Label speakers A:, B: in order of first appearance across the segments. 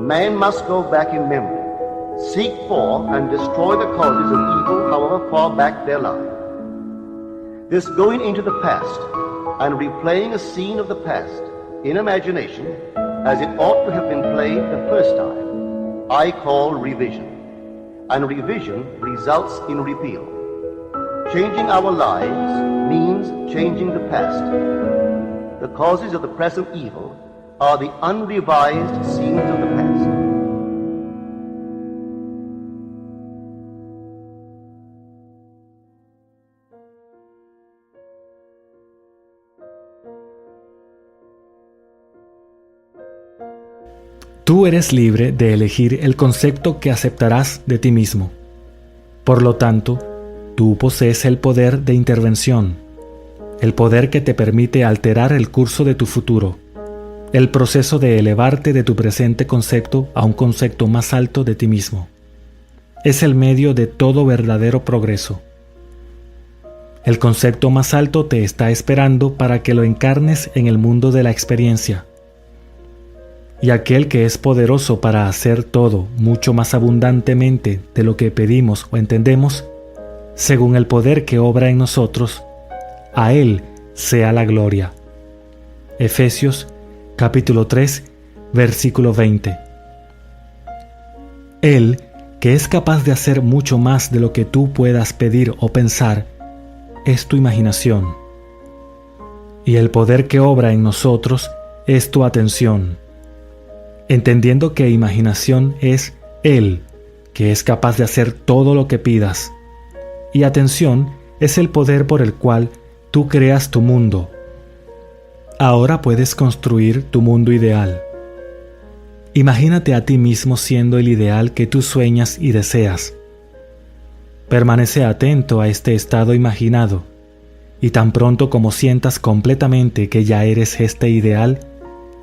A: man must go back in memory, seek for and destroy the causes of evil, however far back they lie. This going into the past and replaying a scene of the past in imagination as it ought to have been played the first time, I call revision. And revision results in repeal. Changing our lives means changing the past. The causes of the present evil are the unrevised scenes of the past.
B: Tú eres libre de elegir el concepto que aceptarás de ti mismo. Por lo tanto, tú posees el poder de intervención, el poder que te permite alterar el curso de tu futuro, el proceso de elevarte de tu presente concepto a un concepto más alto de ti mismo. Es el medio de todo verdadero progreso. El concepto más alto te está esperando para que lo encarnes en el mundo de la experiencia. Y aquel que es poderoso para hacer todo mucho más abundantemente de lo que pedimos o entendemos, según el poder que obra en nosotros, a Él sea la gloria. Efesios capítulo 3, versículo 20. Él, que es capaz de hacer mucho más de lo que tú puedas pedir o pensar, es tu imaginación. Y el poder que obra en nosotros es tu atención. Entendiendo que imaginación es Él, que es capaz de hacer todo lo que pidas, y atención es el poder por el cual tú creas tu mundo. Ahora puedes construir tu mundo ideal. Imagínate a ti mismo siendo el ideal que tú sueñas y deseas. Permanece atento a este estado imaginado, y tan pronto como sientas completamente que ya eres este ideal,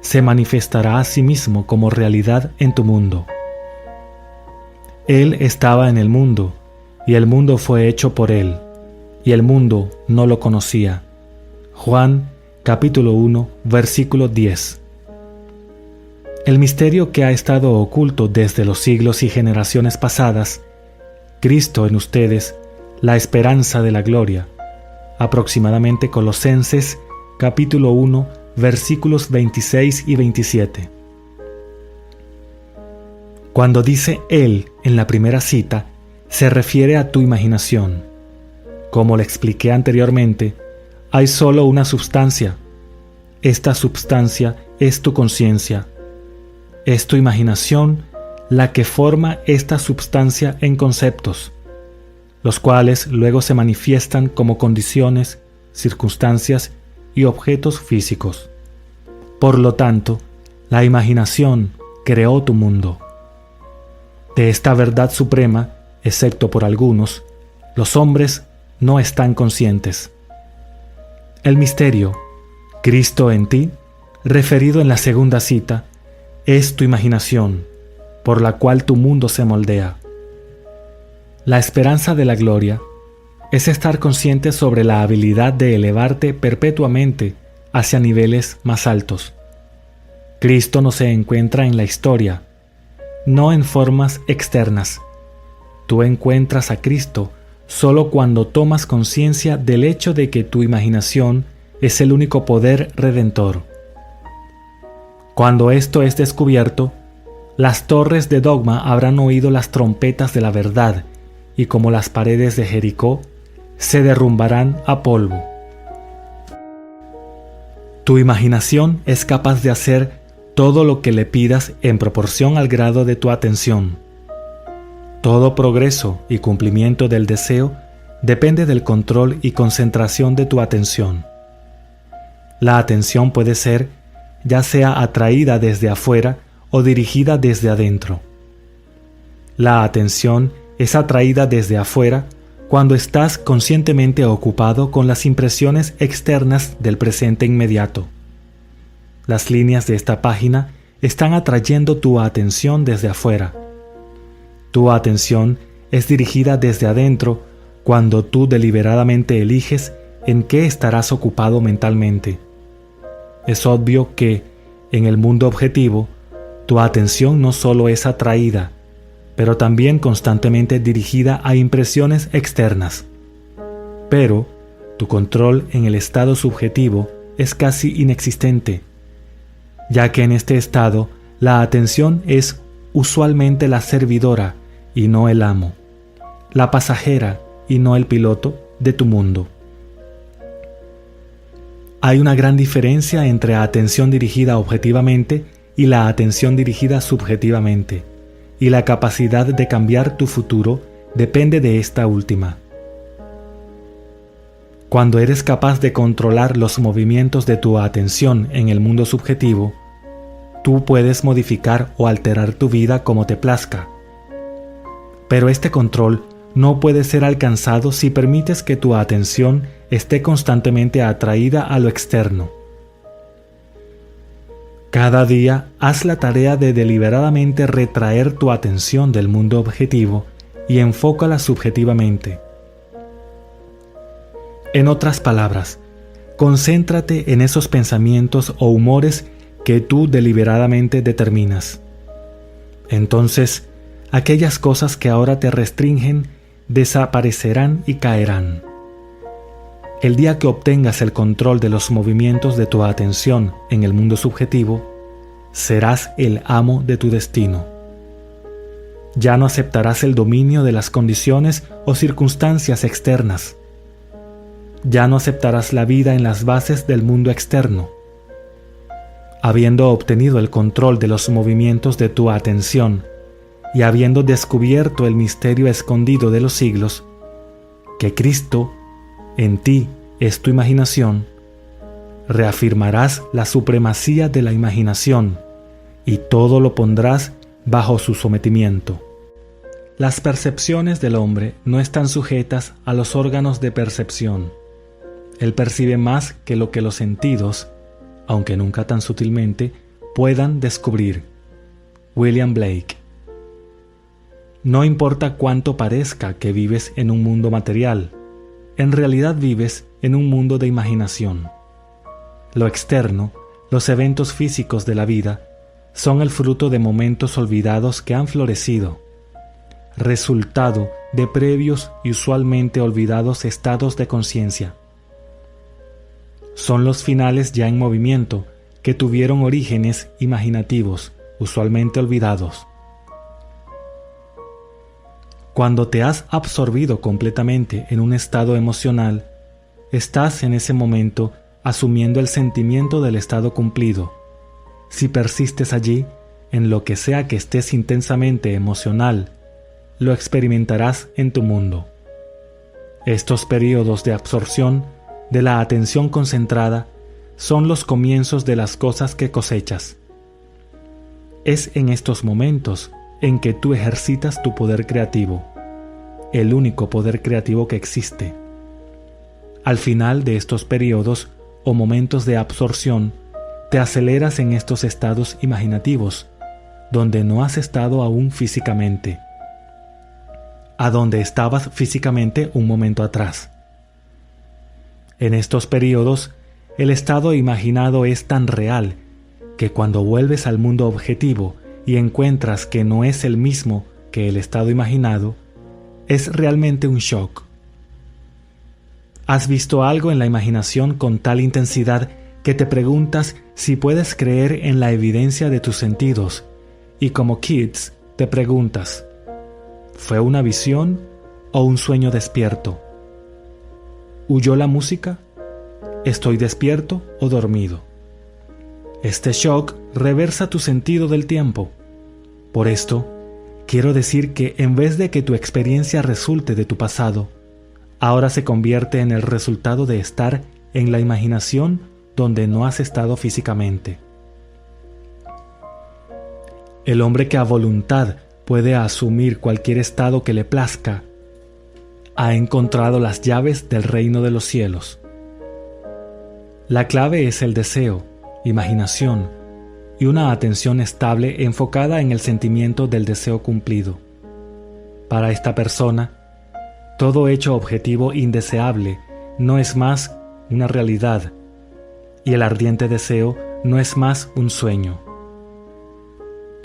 B: se manifestará a sí mismo como realidad en tu mundo. Él estaba en el mundo, y el mundo fue hecho por Él, y el mundo no lo conocía. Juan, capítulo 1, versículo 10. El misterio que ha estado oculto desde los siglos y generaciones pasadas, Cristo en ustedes, la esperanza de la gloria. Aproximadamente Colosenses, capítulo 1, versículos 26 y 27. Cuando dice Él en la primera cita, se refiere a tu imaginación. Como le expliqué anteriormente, hay solo una substancia. Esta substancia es tu conciencia. Es tu imaginación la que forma esta substancia en conceptos, los cuales luego se manifiestan como condiciones, circunstancias y objetos físicos. Por lo tanto, la imaginación creó tu mundo. De esta verdad suprema, excepto por algunos, los hombres no están conscientes. El misterio, Cristo en ti, referido en la segunda cita, es tu imaginación, por la cual tu mundo se moldea. La esperanza de la gloria es estar consciente sobre la habilidad de elevarte perpetuamente hacia niveles más altos. Cristo no se encuentra en la historia, no en formas externas. Tú encuentras a Cristo solo cuando tomas conciencia del hecho de que tu imaginación es el único poder redentor. Cuando esto es descubierto, las torres de dogma habrán oído las trompetas de la verdad, y como las paredes de Jericó, se derrumbarán a polvo. Tu imaginación es capaz de hacer todo lo que le pidas en proporción al grado de tu atención. Todo progreso y cumplimiento del deseo depende del control y concentración de tu atención. La atención puede ser ya sea atraída desde afuera o dirigida desde adentro. La atención es atraída desde afuera cuando estás conscientemente ocupado con las impresiones externas del presente inmediato. Las líneas de esta página están atrayendo tu atención desde afuera. Tu atención es dirigida desde adentro cuando tú deliberadamente eliges en qué estarás ocupado mentalmente. Es obvio que, en el mundo objetivo, tu atención no solo es atraída, pero también constantemente dirigida a impresiones externas. Pero tu control en el estado subjetivo es casi inexistente, ya que en este estado la atención es usualmente la servidora y no el amo, la pasajera y no el piloto de tu mundo. Hay una gran diferencia entre atención dirigida objetivamente y la atención dirigida subjetivamente, y la capacidad de cambiar tu futuro depende de esta última. Cuando eres capaz de controlar los movimientos de tu atención en el mundo subjetivo, tú puedes modificar o alterar tu vida como te plazca. Pero este control no puede ser alcanzado si permites que tu atención esté constantemente atraída a lo externo. Cada día haz la tarea de deliberadamente retraer tu atención del mundo objetivo y enfócala subjetivamente. En otras palabras, concéntrate en esos pensamientos o humores que tú deliberadamente determinas. Entonces, aquellas cosas que ahora te restringen desaparecerán y caerán. El día que obtengas el control de los movimientos de tu atención en el mundo subjetivo, serás el amo de tu destino. Ya no aceptarás el dominio de las condiciones o circunstancias externas. Ya no aceptarás la vida en las bases del mundo externo. Habiendo obtenido el control de los movimientos de tu atención y habiendo descubierto el misterio escondido de los siglos, que Cristo en ti es tu imaginación, reafirmarás la supremacía de la imaginación y todo lo pondrás bajo su sometimiento. Las percepciones del hombre no están sujetas a los órganos de percepción. Él percibe más que lo que los sentidos, aunque nunca tan sutilmente, puedan descubrir. William Blake. No importa cuánto parezca que vives en un mundo material, en realidad vives en un mundo de imaginación. Lo externo, los eventos físicos de la vida, son el fruto de momentos olvidados que han florecido, resultado de previos y usualmente olvidados estados de conciencia. Son los finales ya en movimiento que tuvieron orígenes imaginativos, usualmente olvidados. Cuando te has absorbido completamente en un estado emocional, estás en ese momento asumiendo el sentimiento del estado cumplido. Si persistes allí, en lo que sea que estés intensamente emocional, lo experimentarás en tu mundo. Estos periodos de absorción de la atención concentrada son los comienzos de las cosas que cosechas. Es en estos momentos en que tú ejercitas tu poder creativo, el único poder creativo que existe. Al final de estos periodos o momentos de absorción, te aceleras en estos estados imaginativos, donde no has estado aún físicamente, a donde estabas físicamente un momento atrás. En estos periodos, el estado imaginado es tan real que cuando vuelves al mundo objetivo y encuentras que no es el mismo que el estado imaginado, es realmente un shock. ¿Has visto algo en la imaginación con tal intensidad que te preguntas si puedes creer en la evidencia de tus sentidos? Y como Keats te preguntas, ¿fue una visión o un sueño despierto? ¿Huyó la música? ¿Estoy despierto o dormido? Este shock reversa tu sentido del tiempo. Por esto, quiero decir que en vez de que tu experiencia resulte de tu pasado, ahora se convierte en el resultado de estar en la imaginación donde no has estado físicamente. El hombre que a voluntad puede asumir cualquier estado que le plazca, ha encontrado las llaves del reino de los cielos. La clave es el deseo, imaginación y una atención estable enfocada en el sentimiento del deseo cumplido. Para esta persona, todo hecho objetivo indeseable no es más una realidad y el ardiente deseo no es más un sueño.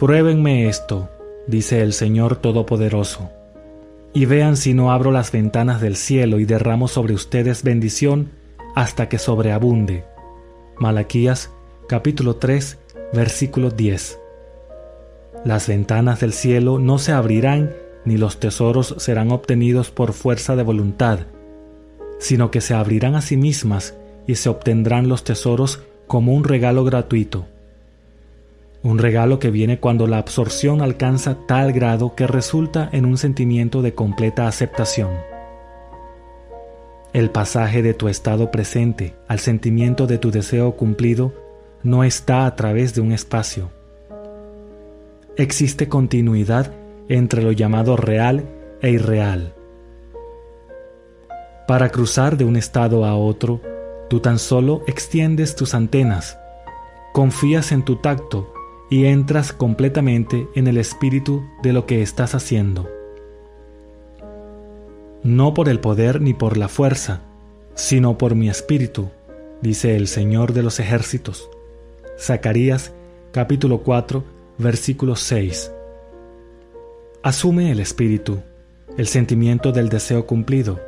B: Pruébenme esto, dice el Señor Todopoderoso, y vean si no abro las ventanas del cielo y derramo sobre ustedes bendición hasta que sobreabunde. Malaquías capítulo 3, versículo 10. Las ventanas del cielo no se abrirán ni los tesoros serán obtenidos por fuerza de voluntad, sino que se abrirán a sí mismas y se obtendrán los tesoros como un regalo gratuito. Un regalo que viene cuando la absorción alcanza tal grado que resulta en un sentimiento de completa aceptación. El pasaje de tu estado presente al sentimiento de tu deseo cumplido no está a través de un espacio. Existe continuidad entre lo llamado real e irreal. Para cruzar de un estado a otro, tú tan solo extiendes tus antenas, confías en tu tacto y entras completamente en el espíritu de lo que estás haciendo. No por el poder ni por la fuerza, sino por mi espíritu, dice el Señor de los ejércitos. Zacarías capítulo 4, versículo 6. Asume el espíritu, el sentimiento del deseo cumplido,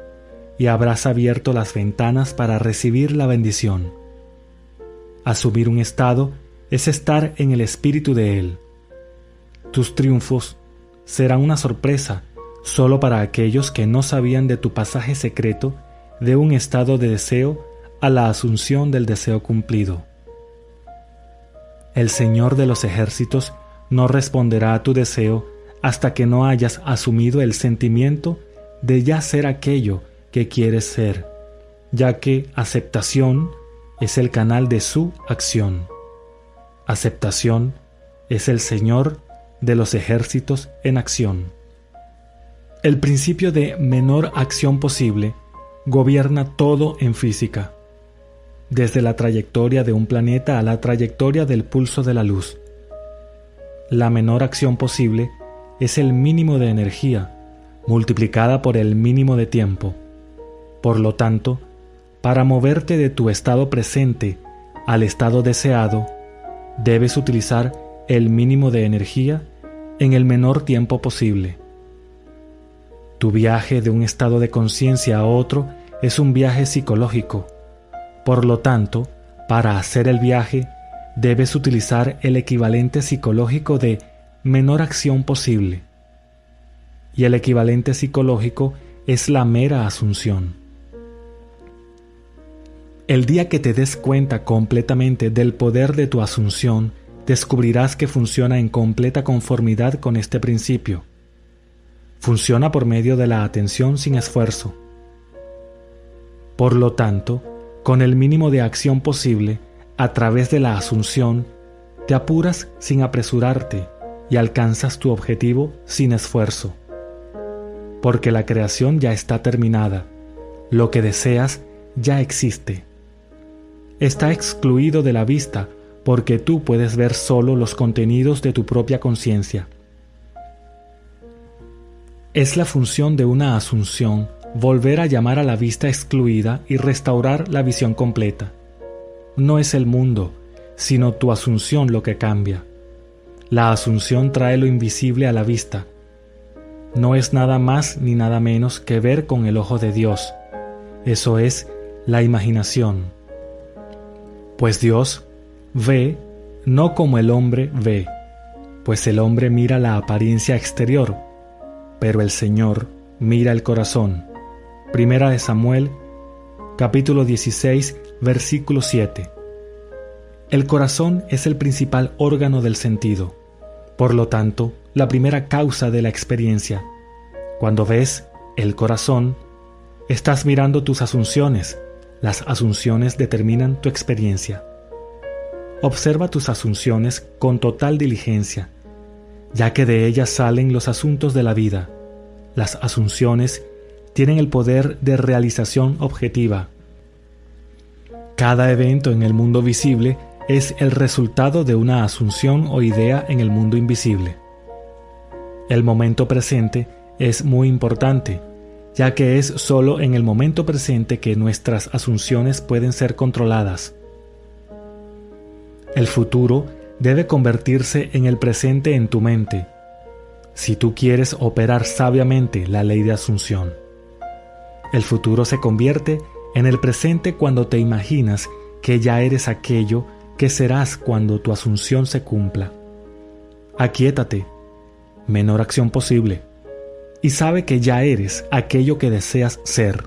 B: y habrás abierto las ventanas para recibir la bendición. Asumir un estado es estar en el espíritu de Él. Tus triunfos serán una sorpresa solo para aquellos que no sabían de tu pasaje secreto de un estado de deseo a la asunción del deseo cumplido. El Señor de los ejércitos no responderá a tu deseo hasta que no hayas asumido el sentimiento de ya ser aquello que quieres ser, ya que aceptación es el canal de su acción. Aceptación es el Señor de los ejércitos en acción. El principio de menor acción posible gobierna todo en física, desde la trayectoria de un planeta a la trayectoria del pulso de la luz. La menor acción posible es el mínimo de energía multiplicada por el mínimo de tiempo. Por lo tanto, para moverte de tu estado presente al estado deseado, debes utilizar el mínimo de energía en el menor tiempo posible. Tu viaje de un estado de conciencia a otro es un viaje psicológico. Por lo tanto, para hacer el viaje, debes utilizar el equivalente psicológico de menor acción posible. Y el equivalente psicológico es la mera asunción. El día que te des cuenta completamente del poder de tu asunción, descubrirás que funciona en completa conformidad con este principio. Funciona por medio de la atención sin esfuerzo. Por lo tanto, con el mínimo de acción posible, a través de la asunción, te apuras sin apresurarte y alcanzas tu objetivo sin esfuerzo. Porque la creación ya está terminada, lo que deseas ya existe. Está excluido de la vista porque tú puedes ver solo los contenidos de tu propia conciencia. Es la función de una asunción volver a llamar a la vista excluida y restaurar la visión completa. No es el mundo, sino tu asunción lo que cambia. La asunción trae lo invisible a la vista. No es nada más ni nada menos que ver con el ojo de Dios. Eso es la imaginación. Pues Dios ve no como el hombre ve, pues el hombre mira la apariencia exterior, pero el Señor mira el corazón. Primera de Samuel, capítulo 16, versículo 7. El corazón es el principal órgano del sentido, por lo tanto, la primera causa de la experiencia. Cuando ves el corazón, estás mirando tus asunciones. Las asunciones determinan tu experiencia. Observa tus asunciones con total diligencia, ya que de ellas salen los asuntos de la vida. Las asunciones tienen el poder de realización objetiva. Cada evento en el mundo visible es el resultado de una asunción o idea en el mundo invisible. El momento presente es muy importante, ya que es solo en el momento presente que nuestras asunciones pueden ser controladas. El futuro debe convertirse en el presente en tu mente, si tú quieres operar sabiamente la ley de asunción. El futuro se convierte en el presente cuando te imaginas que ya eres aquello que serás cuando tu asunción se cumpla. Aquíétate, menor acción posible, y sabe que ya eres aquello que deseas ser.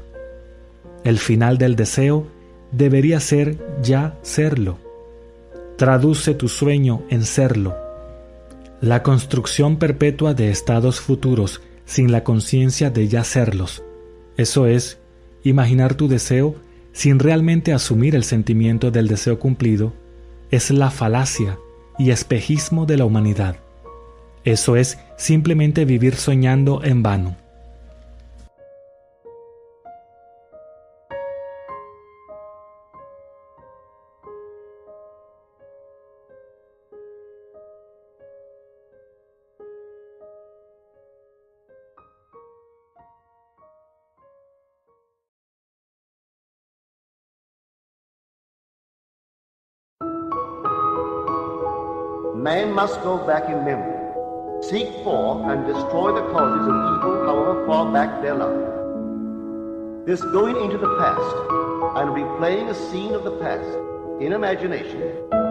B: El final del deseo debería ser ya serlo. Traduce tu sueño en serlo. La construcción perpetua de estados futuros sin la conciencia de ya serlos, eso es, imaginar tu deseo sin realmente asumir el sentimiento del deseo cumplido, es la falacia y espejismo de la humanidad. Eso es simplemente vivir soñando en vano.
A: Man must go back in memory, seek for and destroy the causes of evil however far back they lie. This going into the past and replaying a scene of the past in imagination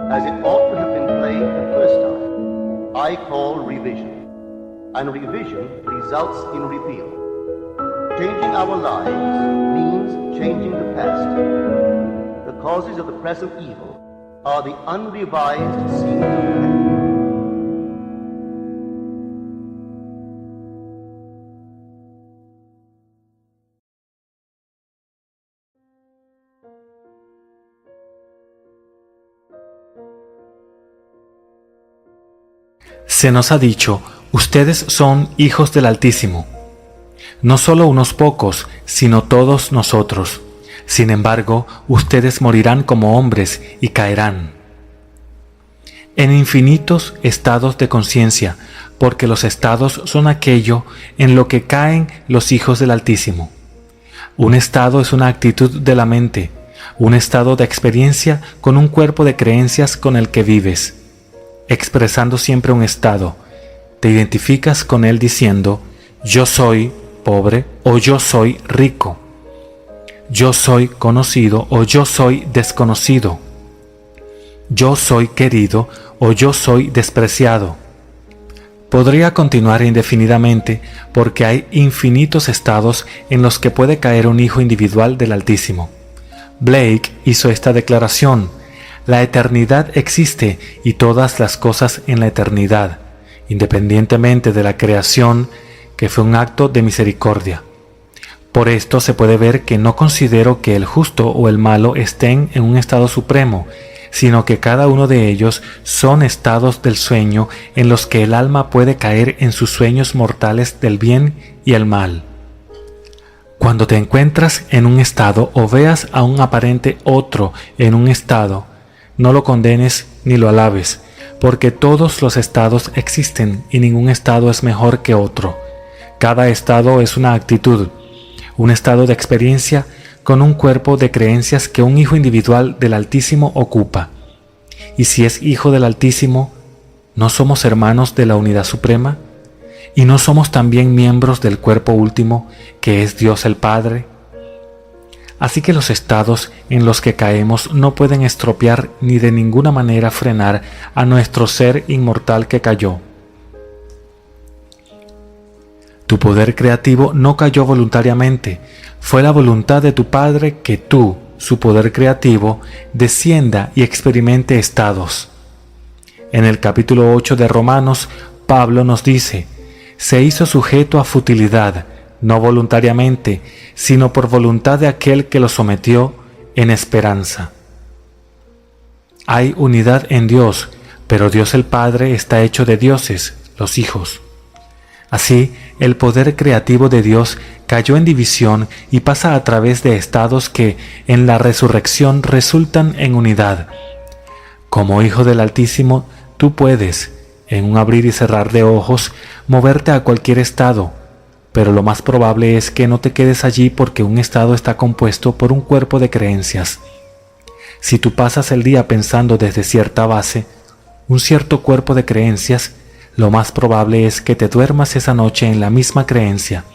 A: as it ought to have been played the first time, I call revision. And revision results in repeal. Changing our lives means changing the past. The causes of the present evil are the unrevised scenes of the past.
B: Se nos ha dicho, ustedes son hijos del Altísimo. No solo unos pocos, sino todos nosotros. Sin embargo, ustedes morirán como hombres y caerán en infinitos estados de conciencia, porque los estados son aquello en lo que caen los hijos del Altísimo. Un estado es una actitud de la mente, un estado de experiencia con un cuerpo de creencias con el que vives. Expresando siempre un estado, te identificas con él diciendo, yo soy pobre o yo soy rico, yo soy conocido o yo soy desconocido, yo soy querido o yo soy despreciado. Podría continuar indefinidamente porque hay infinitos estados en los que puede caer un hijo individual del Altísimo. Blake hizo esta declaración: la eternidad existe y todas las cosas en la eternidad, independientemente de la creación, que fue un acto de misericordia. Por esto se puede ver que no considero que el justo o el malo estén en un estado supremo, sino que cada uno de ellos son estados del sueño en los que el alma puede caer en sus sueños mortales del bien y el mal. Cuando te encuentras en un estado o veas a un aparente otro en un estado, no lo condenes ni lo alabes, porque todos los estados existen y ningún estado es mejor que otro. Cada estado es una actitud, un estado de experiencia con un cuerpo de creencias que un hijo individual del Altísimo ocupa. Y si es hijo del Altísimo, ¿no somos hermanos de la unidad suprema? ¿Y no somos también miembros del cuerpo último, que es Dios el Padre? Así que los estados en los que caemos no pueden estropear ni de ninguna manera frenar a nuestro ser inmortal que cayó. Tu poder creativo no cayó voluntariamente, fue la voluntad de tu Padre que tú, su poder creativo, descienda y experimente estados. En el capítulo 8 de Romanos, Pablo nos dice, se hizo sujeto a futilidad, no voluntariamente, sino por voluntad de aquel que lo sometió en esperanza. Hay unidad en Dios, pero Dios el Padre está hecho de dioses, los hijos. Así, el poder creativo de Dios cayó en división y pasa a través de estados que, en la resurrección, resultan en unidad. Como hijo del Altísimo, tú puedes, en un abrir y cerrar de ojos, moverte a cualquier estado, pero lo más probable es que no te quedes allí porque un estado está compuesto por un cuerpo de creencias. Si tú pasas el día pensando desde cierta base, un cierto cuerpo de creencias, lo más probable es que te duermas esa noche en la misma creencia.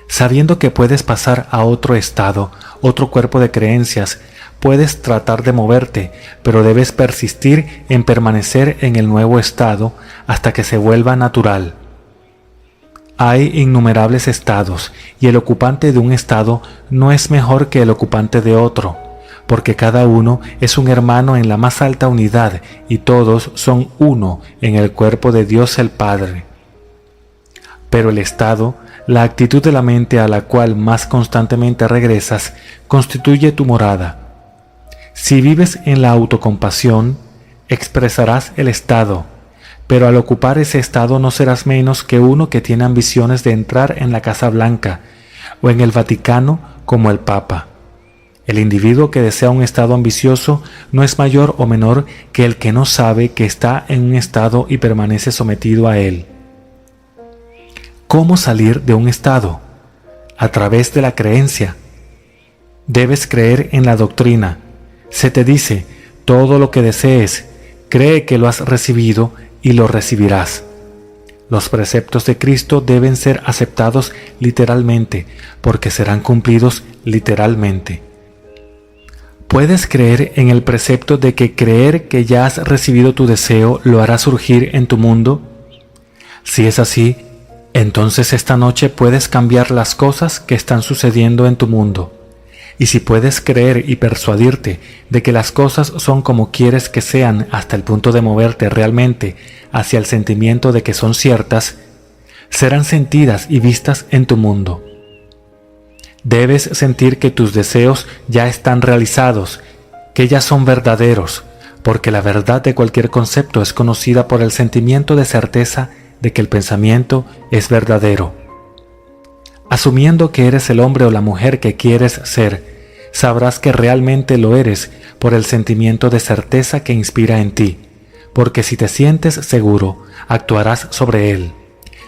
B: Sabiendo que puedes pasar a otro estado, otro cuerpo de creencias, puedes tratar de moverte, pero debes persistir en permanecer en el nuevo estado hasta que se vuelva natural. Hay innumerables estados, y el ocupante de un estado no es mejor que el ocupante de otro, porque cada uno es un hermano en la más alta unidad y todos son uno en el cuerpo de Dios el Padre. Pero el estado, la actitud de la mente a la cual más constantemente regresas, constituye tu morada. Si vives en la autocompasión, expresarás el estado, pero al ocupar ese estado no serás menos que uno que tiene ambiciones de entrar en la Casa Blanca o en el Vaticano como el Papa. El individuo que desea un estado ambicioso no es mayor o menor que el que no sabe que está en un estado y permanece sometido a él. ¿Cómo salir de un estado? A través de la creencia. Debes creer en la doctrina. Se te dice, todo lo que desees, cree que lo has recibido y lo recibirás. Los preceptos de Cristo deben ser aceptados literalmente, porque serán cumplidos literalmente. ¿Puedes creer en el precepto de que creer que ya has recibido tu deseo lo hará surgir en tu mundo? Si es así, entonces esta noche puedes cambiar las cosas que están sucediendo en tu mundo. Y si puedes creer y persuadirte de que las cosas son como quieres que sean hasta el punto de moverte realmente hacia el sentimiento de que son ciertas, serán sentidas y vistas en tu mundo. Debes sentir que tus deseos ya están realizados, que ya son verdaderos, porque la verdad de cualquier concepto es conocida por el sentimiento de certeza de que el pensamiento es verdadero. Asumiendo que eres el hombre o la mujer que quieres ser, sabrás que realmente lo eres por el sentimiento de certeza que inspira en ti, porque si te sientes seguro, actuarás sobre él.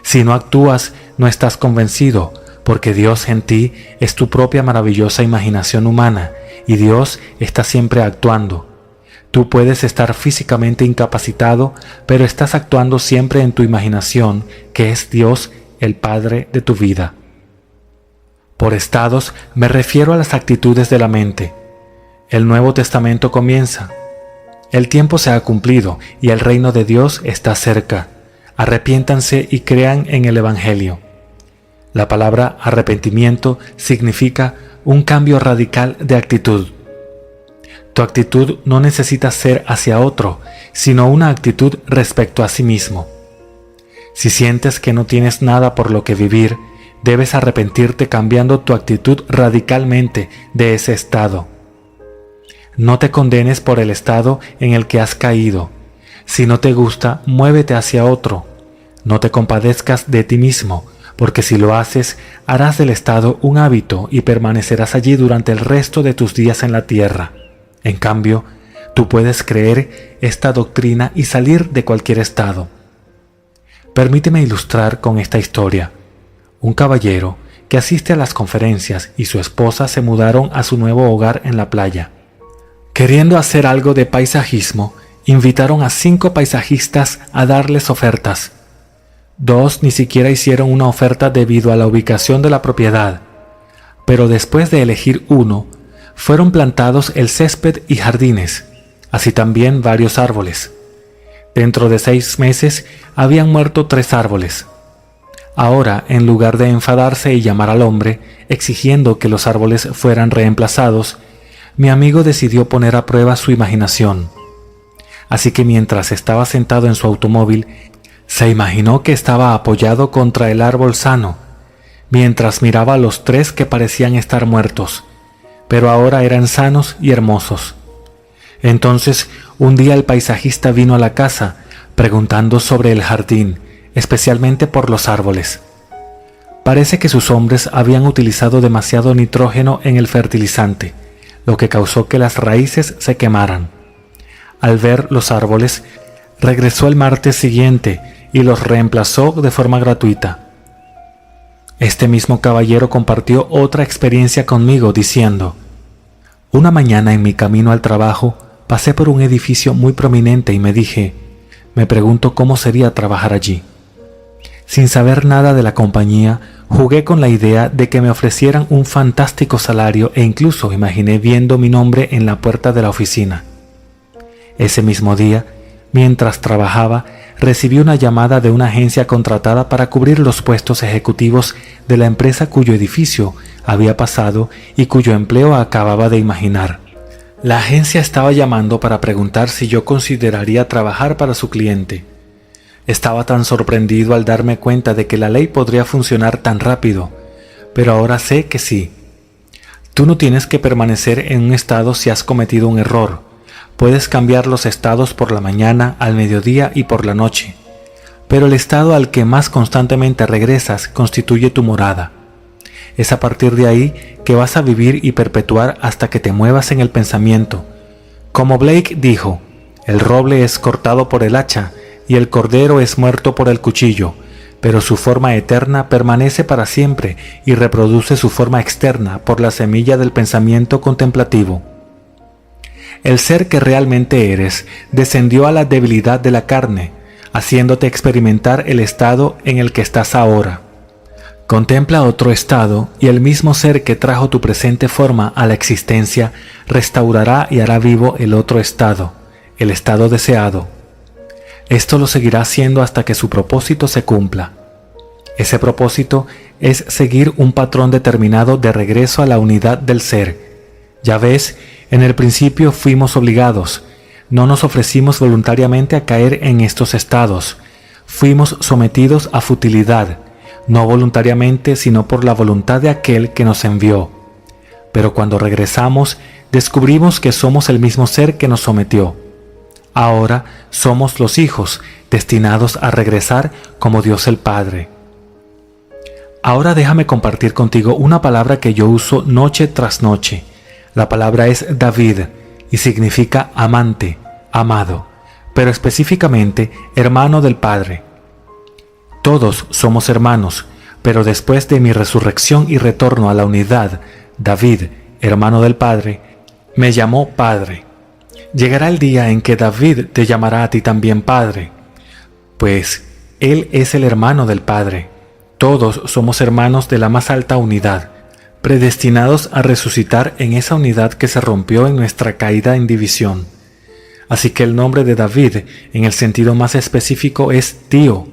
B: Si no actúas, no estás convencido, porque Dios en ti es tu propia maravillosa imaginación humana, y Dios está siempre actuando. Tú puedes estar físicamente incapacitado, pero estás actuando siempre en tu imaginación, que es Dios, el Padre de tu vida. Por estados me refiero a las actitudes de la mente. El Nuevo Testamento comienza. El tiempo se ha cumplido y el reino de Dios está cerca. Arrepiéntanse y crean en el Evangelio. La palabra arrepentimiento significa un cambio radical de actitud. Tu actitud no necesita ser hacia otro, sino una actitud respecto a sí mismo. Si sientes que no tienes nada por lo que vivir, debes arrepentirte cambiando tu actitud radicalmente de ese estado. No te condenes por el estado en el que has caído. Si no te gusta, muévete hacia otro. No te compadezcas de ti mismo, porque si lo haces, harás del estado un hábito y permanecerás allí durante el resto de tus días en la tierra. En cambio, tú puedes creer esta doctrina y salir de cualquier estado. Permíteme ilustrar con esta historia. Un caballero que asiste a las conferencias y su esposa se mudaron a su nuevo hogar en la playa. Queriendo hacer algo de paisajismo, invitaron a 5 paisajistas a darles ofertas. 2 ni siquiera hicieron una oferta debido a la ubicación de la propiedad, pero después de elegir uno, fueron plantados el césped y jardines, así también varios árboles. Dentro de 6 meses habían muerto 3 árboles. Ahora, en lugar de enfadarse y llamar al hombre, exigiendo que los árboles fueran reemplazados, mi amigo decidió poner a prueba su imaginación. Así que mientras estaba sentado en su automóvil, se imaginó que estaba apoyado contra el árbol sano, mientras miraba a los 3 que parecían estar muertos, pero ahora eran sanos y hermosos. Entonces, un día el paisajista vino a la casa, preguntando sobre el jardín, especialmente por los árboles. Parece que sus hombres habían utilizado demasiado nitrógeno en el fertilizante, lo que causó que las raíces se quemaran. Al ver los árboles, regresó el martes siguiente y los reemplazó de forma gratuita. Este mismo caballero compartió otra experiencia conmigo diciendo: una mañana en mi camino al trabajo, pasé por un edificio muy prominente y me dije, me pregunto cómo sería trabajar allí. Sin saber nada de la compañía, jugué con la idea de que me ofrecieran un fantástico salario e incluso imaginé viendo mi nombre en la puerta de la oficina. Ese mismo día, mientras trabajaba, recibí una llamada de una agencia contratada para cubrir los puestos ejecutivos de la empresa cuyo edificio había pasado y cuyo empleo acababa de imaginar. La agencia estaba llamando para preguntar si yo consideraría trabajar para su cliente. Estaba tan sorprendido al darme cuenta de que la ley podría funcionar tan rápido, pero ahora sé que sí. Tú no tienes que permanecer en un estado si has cometido un error. Puedes cambiar los estados por la mañana, al mediodía y por la noche, pero el estado al que más constantemente regresas constituye tu morada. Es a partir de ahí que vas a vivir y perpetuar hasta que te muevas en el pensamiento. Como Blake dijo, el roble es cortado por el hacha y el cordero es muerto por el cuchillo, pero su forma eterna permanece para siempre y reproduce su forma externa por la semilla del pensamiento contemplativo. El ser que realmente eres descendió a la debilidad de la carne, haciéndote experimentar el estado en el que estás ahora. Contempla otro estado y el mismo ser que trajo tu presente forma a la existencia restaurará y hará vivo el otro estado, el estado deseado. Esto lo seguirá haciendo hasta que su propósito se cumpla. Ese propósito es seguir un patrón determinado de regreso a la unidad del ser. Ya ves, en el principio fuimos obligados, no nos ofrecimos voluntariamente a caer en estos estados, fuimos sometidos a futilidad, no voluntariamente sino por la voluntad de aquel que nos envió. Pero cuando regresamos, descubrimos que somos el mismo ser que nos sometió. Ahora somos los hijos, destinados a regresar como Dios el Padre. Ahora déjame compartir contigo una palabra que yo uso noche tras noche. La palabra es David y significa amante, amado, pero específicamente hermano del Padre. Todos somos hermanos, pero después de mi resurrección y retorno a la unidad, David, hermano del Padre, me llamó Padre. Llegará el día en que David te llamará a ti también Padre, pues él es el hermano del Padre. Todos somos hermanos de la más alta unidad, predestinados a resucitar en esa unidad que se rompió en nuestra caída en división. Así que el nombre de David, en el sentido más específico, es tío.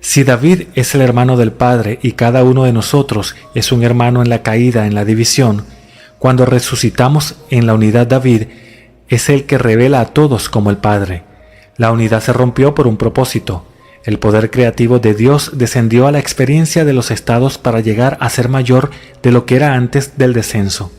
B: Si David es el hermano del Padre y cada uno de nosotros es un hermano en la caída, en la división, cuando resucitamos en la unidad David, es el que revela a todos como el Padre. La unidad se rompió por un propósito. El poder creativo de Dios descendió a la experiencia de los estados para llegar a ser mayor de lo que era antes del descenso.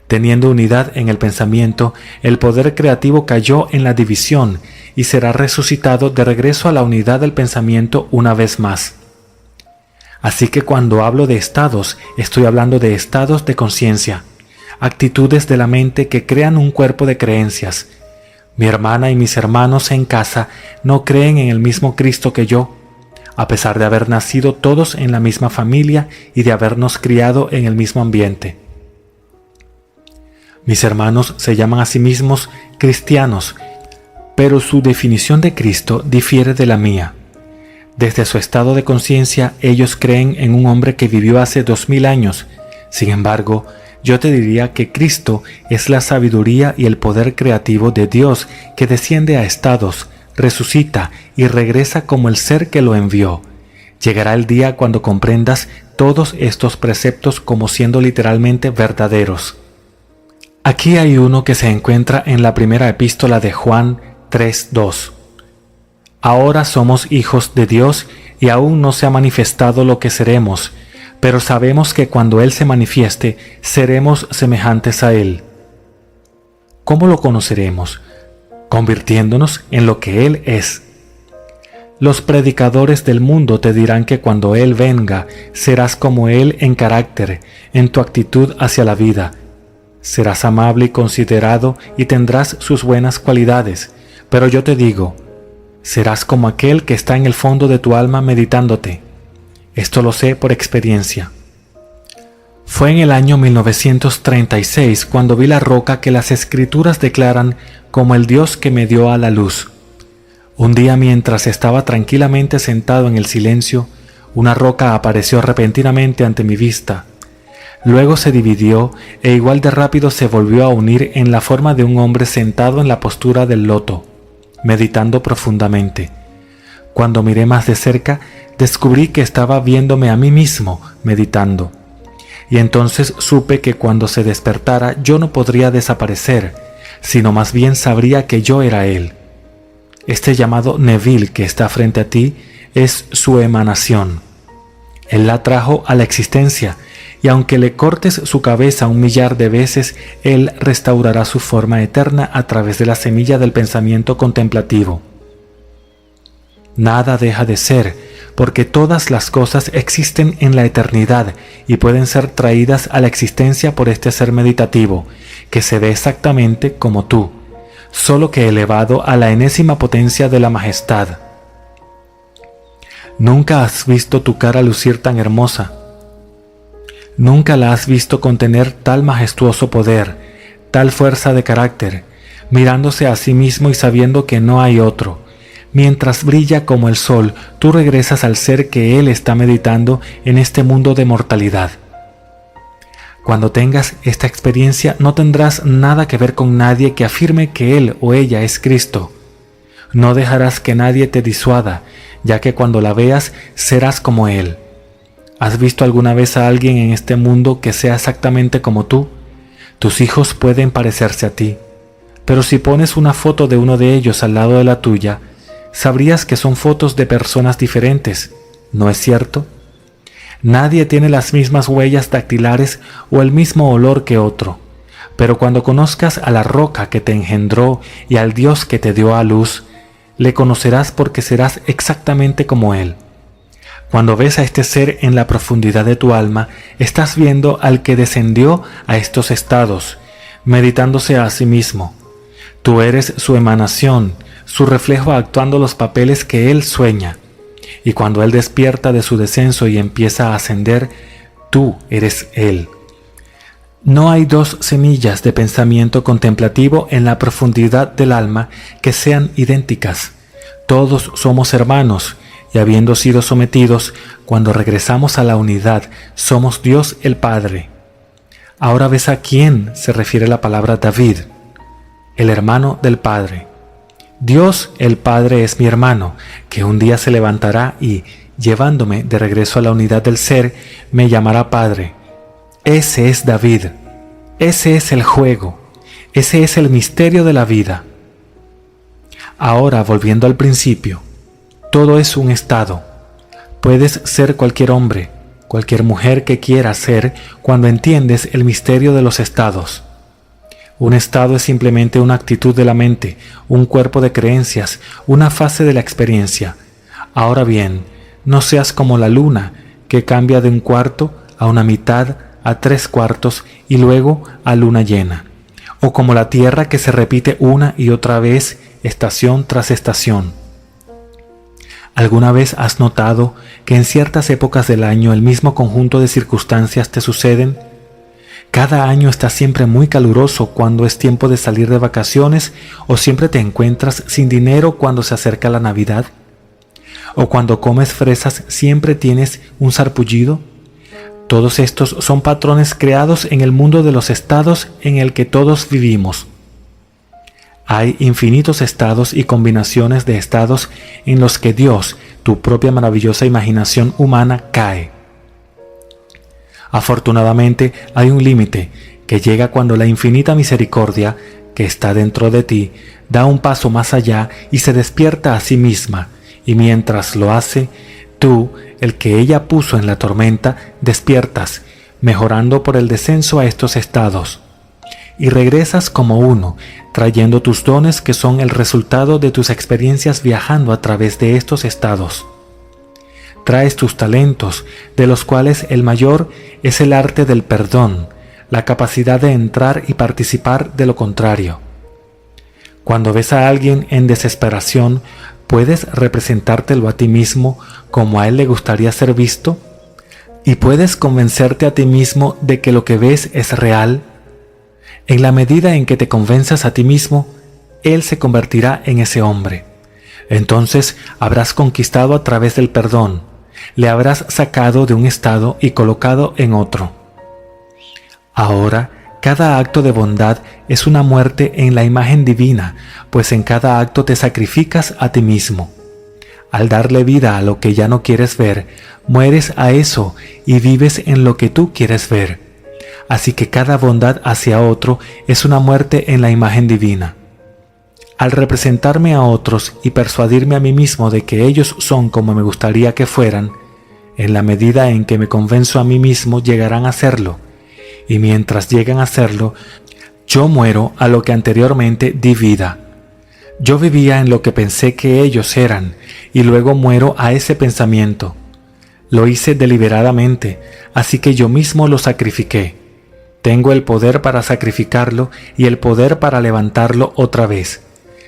B: Teniendo unidad en el pensamiento, el poder creativo cayó en la división y será resucitado de regreso a la unidad del pensamiento una vez más. Así que cuando hablo de estados, estoy hablando de estados de conciencia, actitudes de la mente que crean un cuerpo de creencias. Mi hermana y mis hermanos en casa no creen en el mismo Cristo que yo, a pesar de haber nacido todos en la misma familia y de habernos criado en el mismo ambiente. Mis hermanos se llaman a sí mismos cristianos, pero su definición de Cristo difiere de la mía. Desde su estado de conciencia, ellos creen en un hombre que vivió hace 2000 años. Sin embargo, yo te diría que Cristo es la sabiduría y el poder creativo de Dios que desciende a estados, resucita y regresa como el ser que lo envió. Llegará el día cuando comprendas todos estos preceptos como siendo literalmente verdaderos. Aquí hay uno que se encuentra en la primera epístola de Juan 3:2. Ahora somos hijos de Dios y aún no se ha manifestado lo que seremos, pero sabemos que cuando Él se manifieste, seremos semejantes a Él. ¿Cómo lo conoceremos? Convirtiéndonos en lo que Él es. Los predicadores del mundo te dirán que cuando Él venga, serás como Él en carácter, en tu actitud hacia la vida. Serás amable y considerado y tendrás sus buenas cualidades, pero yo te digo, serás como aquel que está en el fondo de tu alma meditándote. Esto lo sé por experiencia. Fue en el año 1936 cuando vi la roca que las escrituras declaran como el Dios que me dio a la luz. Un día, mientras estaba tranquilamente sentado en el silencio, una roca apareció repentinamente ante mi vista. Luego se dividió e igual de rápido se volvió a unir en la forma de un hombre sentado en la postura del loto, meditando profundamente. Cuando miré más de cerca, descubrí que estaba viéndome a mí mismo meditando. Y entonces supe que cuando se despertara yo no podría desaparecer, sino más bien sabría que yo era él. Este llamado Neville que está frente a ti es su emanación. Él la trajo a la existencia, y aunque le cortes su cabeza 1.000.000 de veces, él restaurará su forma eterna a través de la semilla del pensamiento contemplativo. Nada deja de ser, porque todas las cosas existen en la eternidad y pueden ser traídas a la existencia por este ser meditativo, que se ve exactamente como tú, solo que elevado a la enésima potencia de la majestad. Nunca has visto tu cara lucir tan hermosa. Nunca la has visto contener tal majestuoso poder, tal fuerza de carácter, mirándose a sí mismo y sabiendo que no hay otro. Mientras brilla como el sol, tú regresas al ser que él está meditando en este mundo de mortalidad. Cuando tengas esta experiencia, no tendrás nada que ver con nadie que afirme que él o ella es Cristo. No dejarás que nadie te disuada, ya que cuando la veas serás como él. ¿Has visto alguna vez a alguien en este mundo que sea exactamente como tú? Tus hijos pueden parecerse a ti, pero si pones una foto de uno de ellos al lado de la tuya, sabrías que son fotos de personas diferentes, ¿no es cierto? Nadie tiene las mismas huellas dactilares o el mismo olor que otro, pero cuando conozcas a la roca que te engendró y al Dios que te dio a luz, le conocerás porque serás exactamente como él. Cuando ves a este ser en la profundidad de tu alma, estás viendo al que descendió a estos estados, meditándose a sí mismo. Tú eres su emanación, su reflejo actuando los papeles que él sueña. Y cuando él despierta de su descenso y empieza a ascender, tú eres él. No hay dos semillas de pensamiento contemplativo en la profundidad del alma que sean idénticas. Todos somos hermanos, y habiendo sido sometidos, cuando regresamos a la unidad, somos Dios el Padre. Ahora ves a quién se refiere la palabra David, el hermano del Padre. Dios el Padre es mi hermano, que un día se levantará y, llevándome de regreso a la unidad del ser, me llamará Padre. Ese es David, ese es el juego, ese es el misterio de la vida. Ahora, volviendo al principio, todo es un estado. Puedes ser cualquier hombre, cualquier mujer que quieras ser cuando entiendes el misterio de los estados. Un estado es simplemente una actitud de la mente, un cuerpo de creencias, una fase de la experiencia. Ahora bien, no seas como la luna, que cambia de un cuarto a una mitad, a 3/4 y luego a luna llena. O como la tierra que se repite una y otra vez, estación tras estación. ¿Alguna vez has notado que en ciertas épocas del año el mismo conjunto de circunstancias te suceden? Cada año está siempre muy caluroso cuando es tiempo de salir de vacaciones, o siempre te encuentras sin dinero cuando se acerca la Navidad. O cuando comes fresas siempre tienes un sarpullido. Todos estos son patrones creados en el mundo de los estados en el que todos vivimos. Hay infinitos estados y combinaciones de estados en los que Dios, tu propia maravillosa imaginación humana, cae. Afortunadamente hay un límite que llega cuando la infinita misericordia que está dentro de ti da un paso más allá y se despierta a sí misma, y mientras lo hace, tú, el que ella puso en la tormenta, despiertas, mejorando por el descenso a estos estados, y regresas como uno, trayendo tus dones que son el resultado de tus experiencias viajando a través de estos estados. Traes tus talentos, de los cuales el mayor es el arte del perdón, la capacidad de entrar y participar de lo contrario. Cuando ves a alguien en desesperación, ¿puedes representártelo a ti mismo como a él le gustaría ser visto? ¿Y puedes convencerte a ti mismo de que lo que ves es real? En la medida en que te convenzas a ti mismo, Él se convertirá en ese hombre. Entonces habrás conquistado a través del perdón, le habrás sacado de un estado y colocado en otro. Ahora, cada acto de bondad es una muerte en la imagen divina, pues en cada acto te sacrificas a ti mismo. Al darle vida a lo que ya no quieres ver, mueres a eso y vives en lo que tú quieres ver. Así que cada bondad hacia otro es una muerte en la imagen divina. Al representarme a otros y persuadirme a mí mismo de que ellos son como me gustaría que fueran, en la medida en que me convenzo a mí mismo llegarán a serlo, y mientras llegan a serlo, yo muero a lo que anteriormente di vida. Yo vivía en lo que pensé que ellos eran, y luego muero a ese pensamiento. Lo hice deliberadamente, así que yo mismo lo sacrifiqué. Tengo el poder para sacrificarlo y el poder para levantarlo otra vez.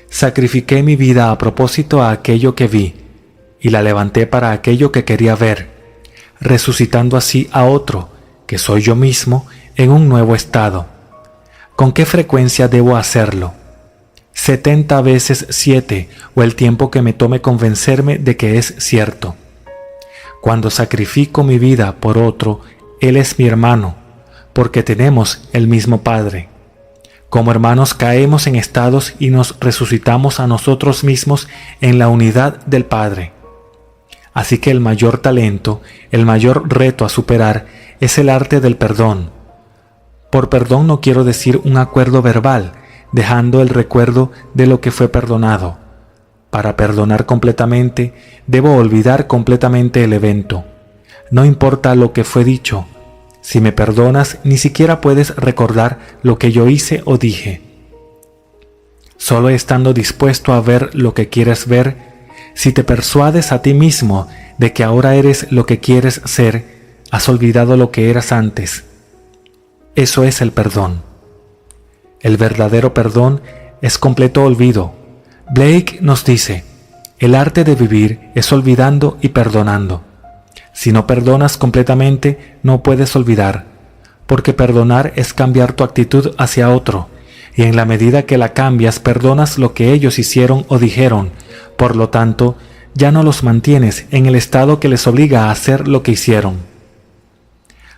B: Sacrifiqué mi vida a propósito a aquello que vi, y la levanté para aquello que quería ver, resucitando así a otro, que soy yo mismo, en un nuevo estado. ¿Con qué frecuencia debo hacerlo? 70 veces 7, o el tiempo que me tome convencerme de que es cierto. Cuando sacrifico mi vida por otro, Él es mi hermano, porque tenemos el mismo Padre. Como hermanos caemos en estados y nos resucitamos a nosotros mismos en la unidad del Padre. Así que el mayor talento, el mayor reto a superar es el arte del perdón. Por perdón no quiero decir un acuerdo verbal, dejando el recuerdo de lo que fue perdonado. Para perdonar completamente, debo olvidar completamente el evento. No importa lo que fue dicho. Si me perdonas, ni siquiera puedes recordar lo que yo hice o dije. Solo estando dispuesto a ver lo que quieres ver, si te persuades a ti mismo de que ahora eres lo que quieres ser, has olvidado lo que eras antes. Eso es el perdón. El verdadero perdón es completo olvido. Blake nos dice, el arte de vivir es olvidando y perdonando. Si no perdonas completamente, no puedes olvidar, porque perdonar es cambiar tu actitud hacia otro, y en la medida que la cambias, perdonas lo que ellos hicieron o dijeron. Por lo tanto, ya no los mantienes en el estado que les obliga a hacer lo que hicieron.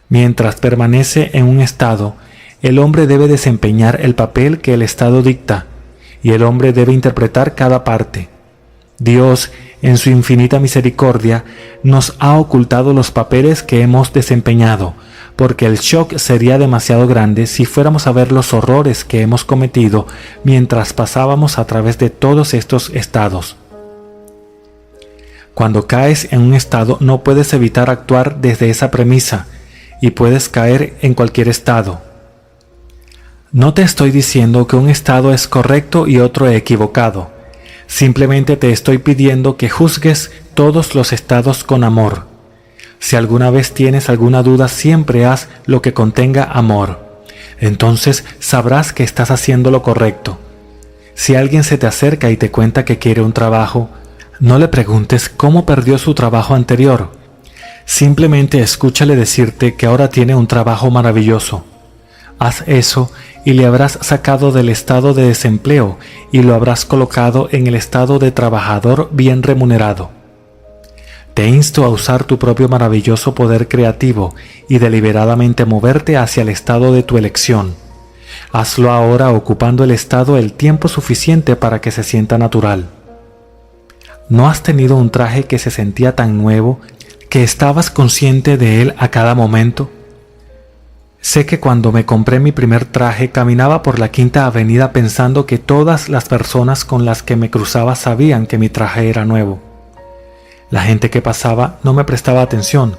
B: Mientras permanece en un estado, el hombre debe desempeñar el papel que el estado dicta, y el hombre debe interpretar cada parte. Dios, en su infinita misericordia, nos ha ocultado los papeles que hemos desempeñado, porque el shock sería demasiado grande si fuéramos a ver los horrores que hemos cometido mientras pasábamos a través de todos estos estados. Cuando caes en un estado no puedes evitar actuar desde esa premisa, y puedes caer en cualquier estado. No te estoy diciendo que un estado es correcto y otro equivocado. Simplemente te estoy pidiendo que juzgues todos los estados con amor. Si alguna vez tienes alguna duda, siempre haz lo que contenga amor. Entonces sabrás que estás haciendo lo correcto. Si alguien se te acerca y te cuenta que quiere un trabajo, no le preguntes cómo perdió su trabajo anterior. Simplemente escúchale decirte que ahora tiene un trabajo maravilloso. Haz eso y le habrás sacado del estado de desempleo y lo habrás colocado en el estado de trabajador bien remunerado. Te insto a usar tu propio maravilloso poder creativo y deliberadamente moverte hacia el estado de tu elección. Hazlo ahora ocupando el estado el tiempo suficiente para que se sienta natural. ¿No has tenido un traje que se sentía tan nuevo que estabas consciente de él a cada momento? Sé que cuando me compré mi primer traje caminaba por la Quinta Avenida pensando que todas las personas con las que me cruzaba sabían que mi traje era nuevo. La gente que pasaba no me prestaba atención,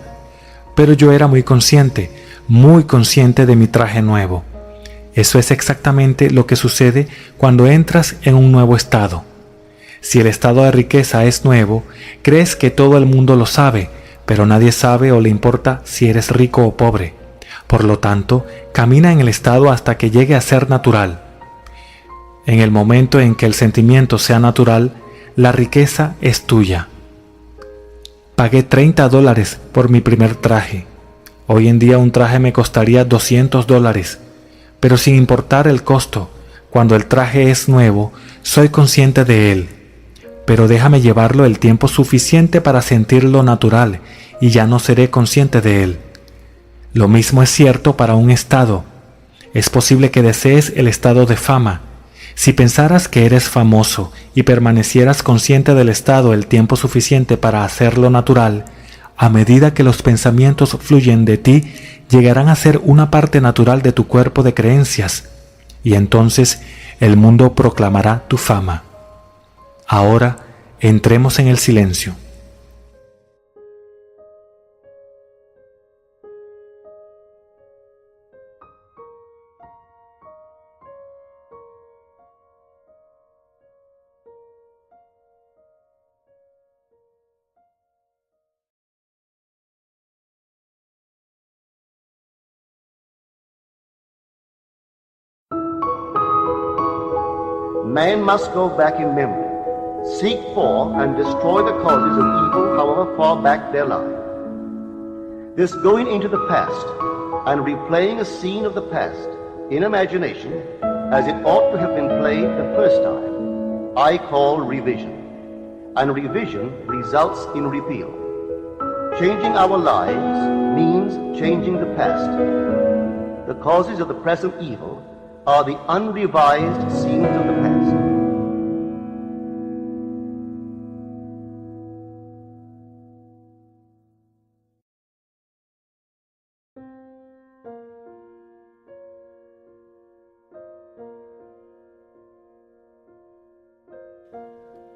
B: pero yo era muy consciente de mi traje nuevo. Eso es exactamente lo que sucede cuando entras en un nuevo estado. Si el estado de riqueza es nuevo, crees que todo el mundo lo sabe, pero nadie sabe o le importa si eres rico o pobre. Por lo tanto, camina en el estado hasta que llegue a ser natural. En el momento en que el sentimiento sea natural, la riqueza es tuya. Pagué $30 por mi primer traje. Hoy en día un traje me costaría $200, pero sin importar el costo, cuando el traje es nuevo, soy consciente de él. Pero déjame llevarlo el tiempo suficiente para sentirlo natural y ya no seré consciente de él. Lo mismo es cierto para un estado. Es posible que desees el estado de fama. Si pensaras que eres famoso y permanecieras consciente del estado el tiempo suficiente para hacerlo natural, a medida que los pensamientos fluyen de ti, llegarán a ser una parte natural de tu cuerpo de creencias, y entonces el mundo proclamará tu fama. Ahora entremos en el silencio.
A: Man must go back in memory, seek for and destroy the causes of evil however far back they lie. This going into the past and replaying a scene of the past in imagination as it ought to have been played the first time, I call revision. And revision results in repeal. Changing our lives means changing the past. The causes of the present evil are the unrevised scenes of the past.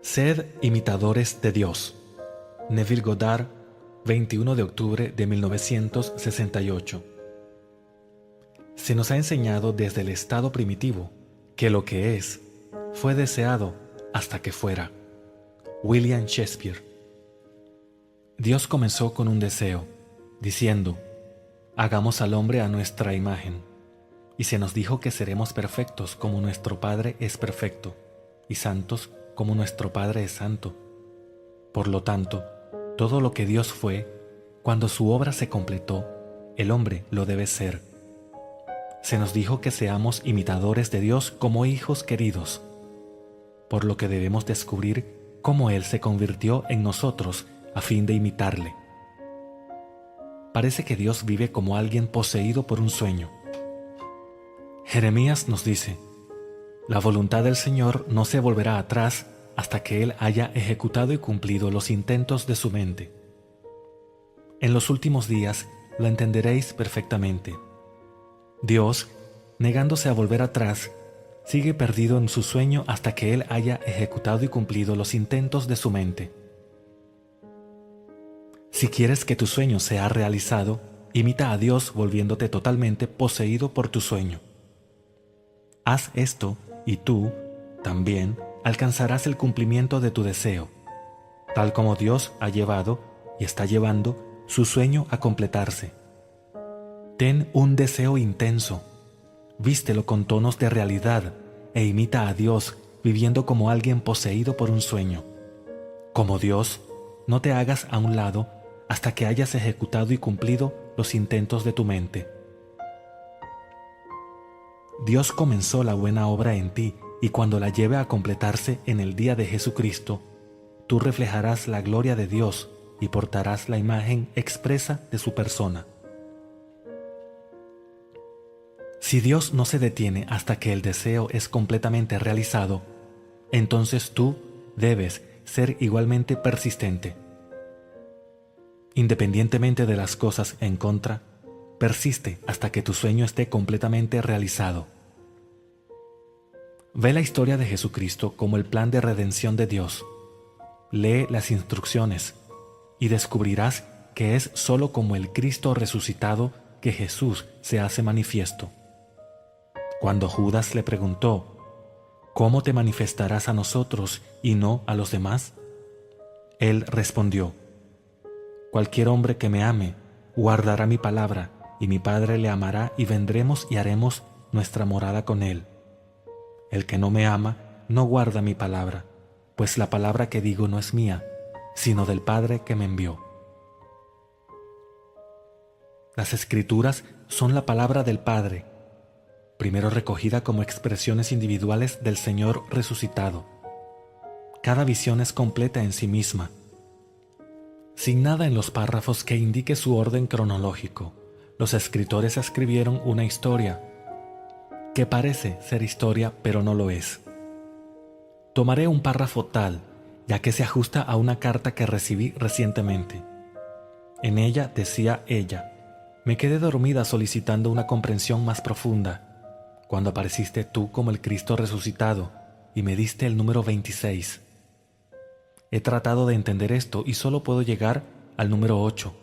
B: Sed imitadores de Dios. Neville Goddard, 21 de octubre de 1968. Se nos ha enseñado desde el estado primitivo que lo que es fue deseado hasta que fuera. William Shakespeare. Dios comenzó con un deseo, diciendo: hagamos al hombre a nuestra imagen. Y se nos dijo que seremos perfectos como nuestro Padre es perfecto, y santos como nuestro Padre es santo. Por lo tanto, todo lo que Dios fue, cuando su obra se completó, el hombre lo debe ser. Se nos dijo que seamos imitadores de Dios como hijos queridos, por lo que debemos descubrir cómo Él se convirtió en nosotros a fin de imitarle. Parece que Dios vive como alguien poseído por un sueño. Jeremías nos dice: la voluntad del Señor no se volverá atrás hasta que Él haya ejecutado y cumplido los intentos de su mente. En los últimos días lo entenderéis perfectamente. Dios, negándose a volver atrás, sigue perdido en su sueño hasta que Él haya ejecutado y cumplido los intentos de su mente. Si quieres que tu sueño sea realizado, imita a Dios volviéndote totalmente poseído por tu sueño. Haz esto y tú, también, alcanzarás el cumplimiento de tu deseo, tal como Dios ha llevado y está llevando su sueño a completarse. Ten un deseo intenso, vístelo con tonos de realidad e imita a Dios viviendo como alguien poseído por un sueño. Como Dios, no te hagas a un lado hasta que hayas ejecutado y cumplido los intentos de tu mente. Dios comenzó la buena obra en ti y cuando la lleve a completarse en el día de Jesucristo, tú reflejarás la gloria de Dios y portarás la imagen expresa de su persona. Si Dios no se detiene hasta que el deseo es completamente realizado, entonces tú debes ser igualmente persistente. Independientemente de las cosas en contra, persiste hasta que tu sueño esté completamente realizado. Ve la historia de Jesucristo como el plan de redención de Dios. Lee las instrucciones y descubrirás que es solo como el Cristo resucitado que Jesús se hace manifiesto. Cuando Judas le preguntó: ¿cómo te manifestarás a nosotros y no a los demás?, él respondió: cualquier hombre que me ame guardará mi palabra, y mi Padre le amará y vendremos y haremos nuestra morada con él. El que no me ama no guarda mi palabra, pues la palabra que digo no es mía, sino del Padre que me envió. Las Escrituras son la palabra del Padre, primero recogida como expresiones individuales del Señor resucitado. Cada visión es completa en sí misma, sin nada en los párrafos que indique su orden cronológico. Los escritores escribieron una historia que parece ser historia, pero no lo es. Tomaré un párrafo tal, ya que se ajusta a una carta que recibí recientemente. En ella decía ella: me quedé dormida solicitando una comprensión más profunda, cuando apareciste tú como el Cristo resucitado y me diste el número 26. He tratado de entender esto y solo puedo llegar al número 8.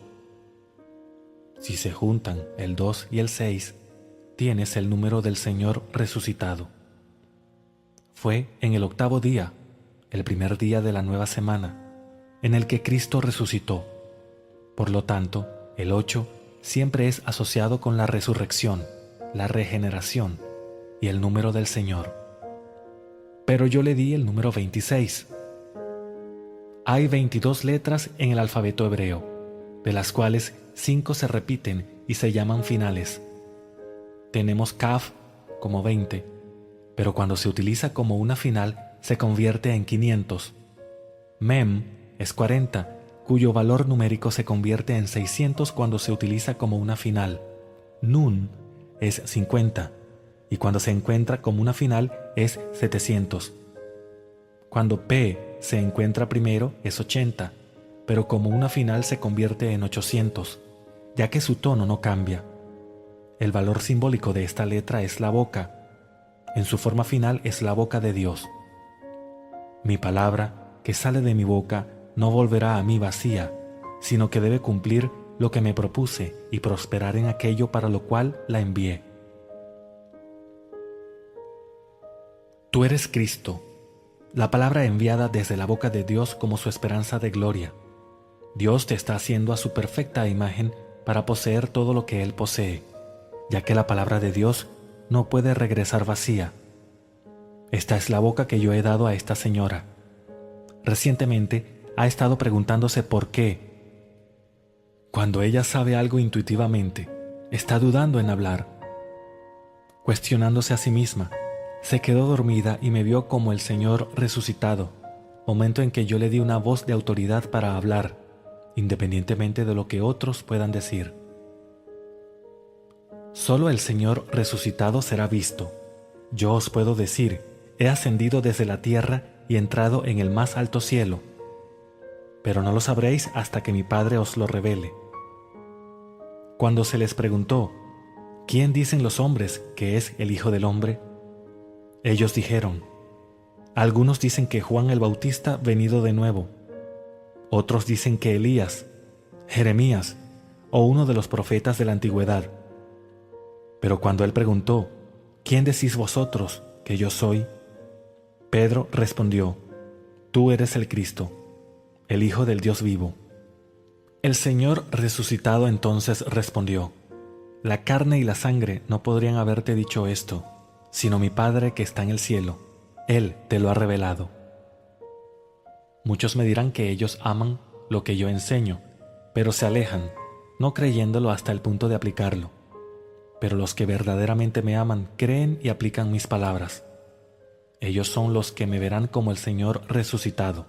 B: Si se juntan el 2 y el 6, tienes el número del Señor resucitado. Fue en el 8º día, el primer día de la nueva semana, en el que Cristo resucitó. Por lo tanto, el 8 siempre es asociado con la resurrección, la regeneración y el número del Señor. Pero yo le di el número 26. Hay 22 letras en el alfabeto hebreo, de las cuales 5 se repiten y se llaman finales. Tenemos Kaf como 20, pero cuando se utiliza como una final se convierte en 500. Mem es 40, cuyo valor numérico se convierte en 600 cuando se utiliza como una final. Nun es 50, y cuando se encuentra como una final es 700. Cuando P se encuentra primero es 80, pero como una final se convierte en 800, ya que su tono no cambia. El valor simbólico de esta letra es la boca. En su forma final es la boca de Dios. Mi palabra, que sale de mi boca, no volverá a mí vacía, sino que debe cumplir lo que me propuse y prosperar en aquello para lo cual la envié. Tú eres Cristo, la palabra enviada desde la boca de Dios como su esperanza de gloria. Dios te está haciendo a su perfecta imagen para poseer todo lo que Él posee, ya que la palabra de Dios no puede regresar vacía. Esta es la boca que yo he dado a esta señora. Recientemente ha estado preguntándose por qué. Cuando ella sabe algo intuitivamente, está dudando en hablar. Cuestionándose a sí misma, se quedó dormida y me vio como el Señor resucitado, momento en que yo le di una voz de autoridad para hablar, independientemente de lo que otros puedan decir. Solo el Señor resucitado será visto. Yo os puedo decir, he ascendido desde la tierra y entrado en el más alto cielo, pero no lo sabréis hasta que mi Padre os lo revele. Cuando se les preguntó, ¿quién dicen los hombres que es el Hijo del Hombre? Ellos dijeron, algunos dicen que Juan el Bautista venido de nuevo, otros dicen que Elías, Jeremías o uno de los profetas de la antigüedad. Pero cuando él preguntó, ¿quién decís vosotros que yo soy? Pedro respondió, tú eres el Cristo, el Hijo del Dios vivo. El Señor resucitado entonces respondió, la carne y la sangre no podrían haberte dicho esto, sino mi Padre que está en el cielo. Él te lo ha revelado. Muchos me dirán que ellos aman lo que yo enseño, pero se alejan, no creyéndolo hasta el punto de aplicarlo. Pero los que verdaderamente me aman creen y aplican mis palabras. Ellos son los que me verán como el Señor resucitado.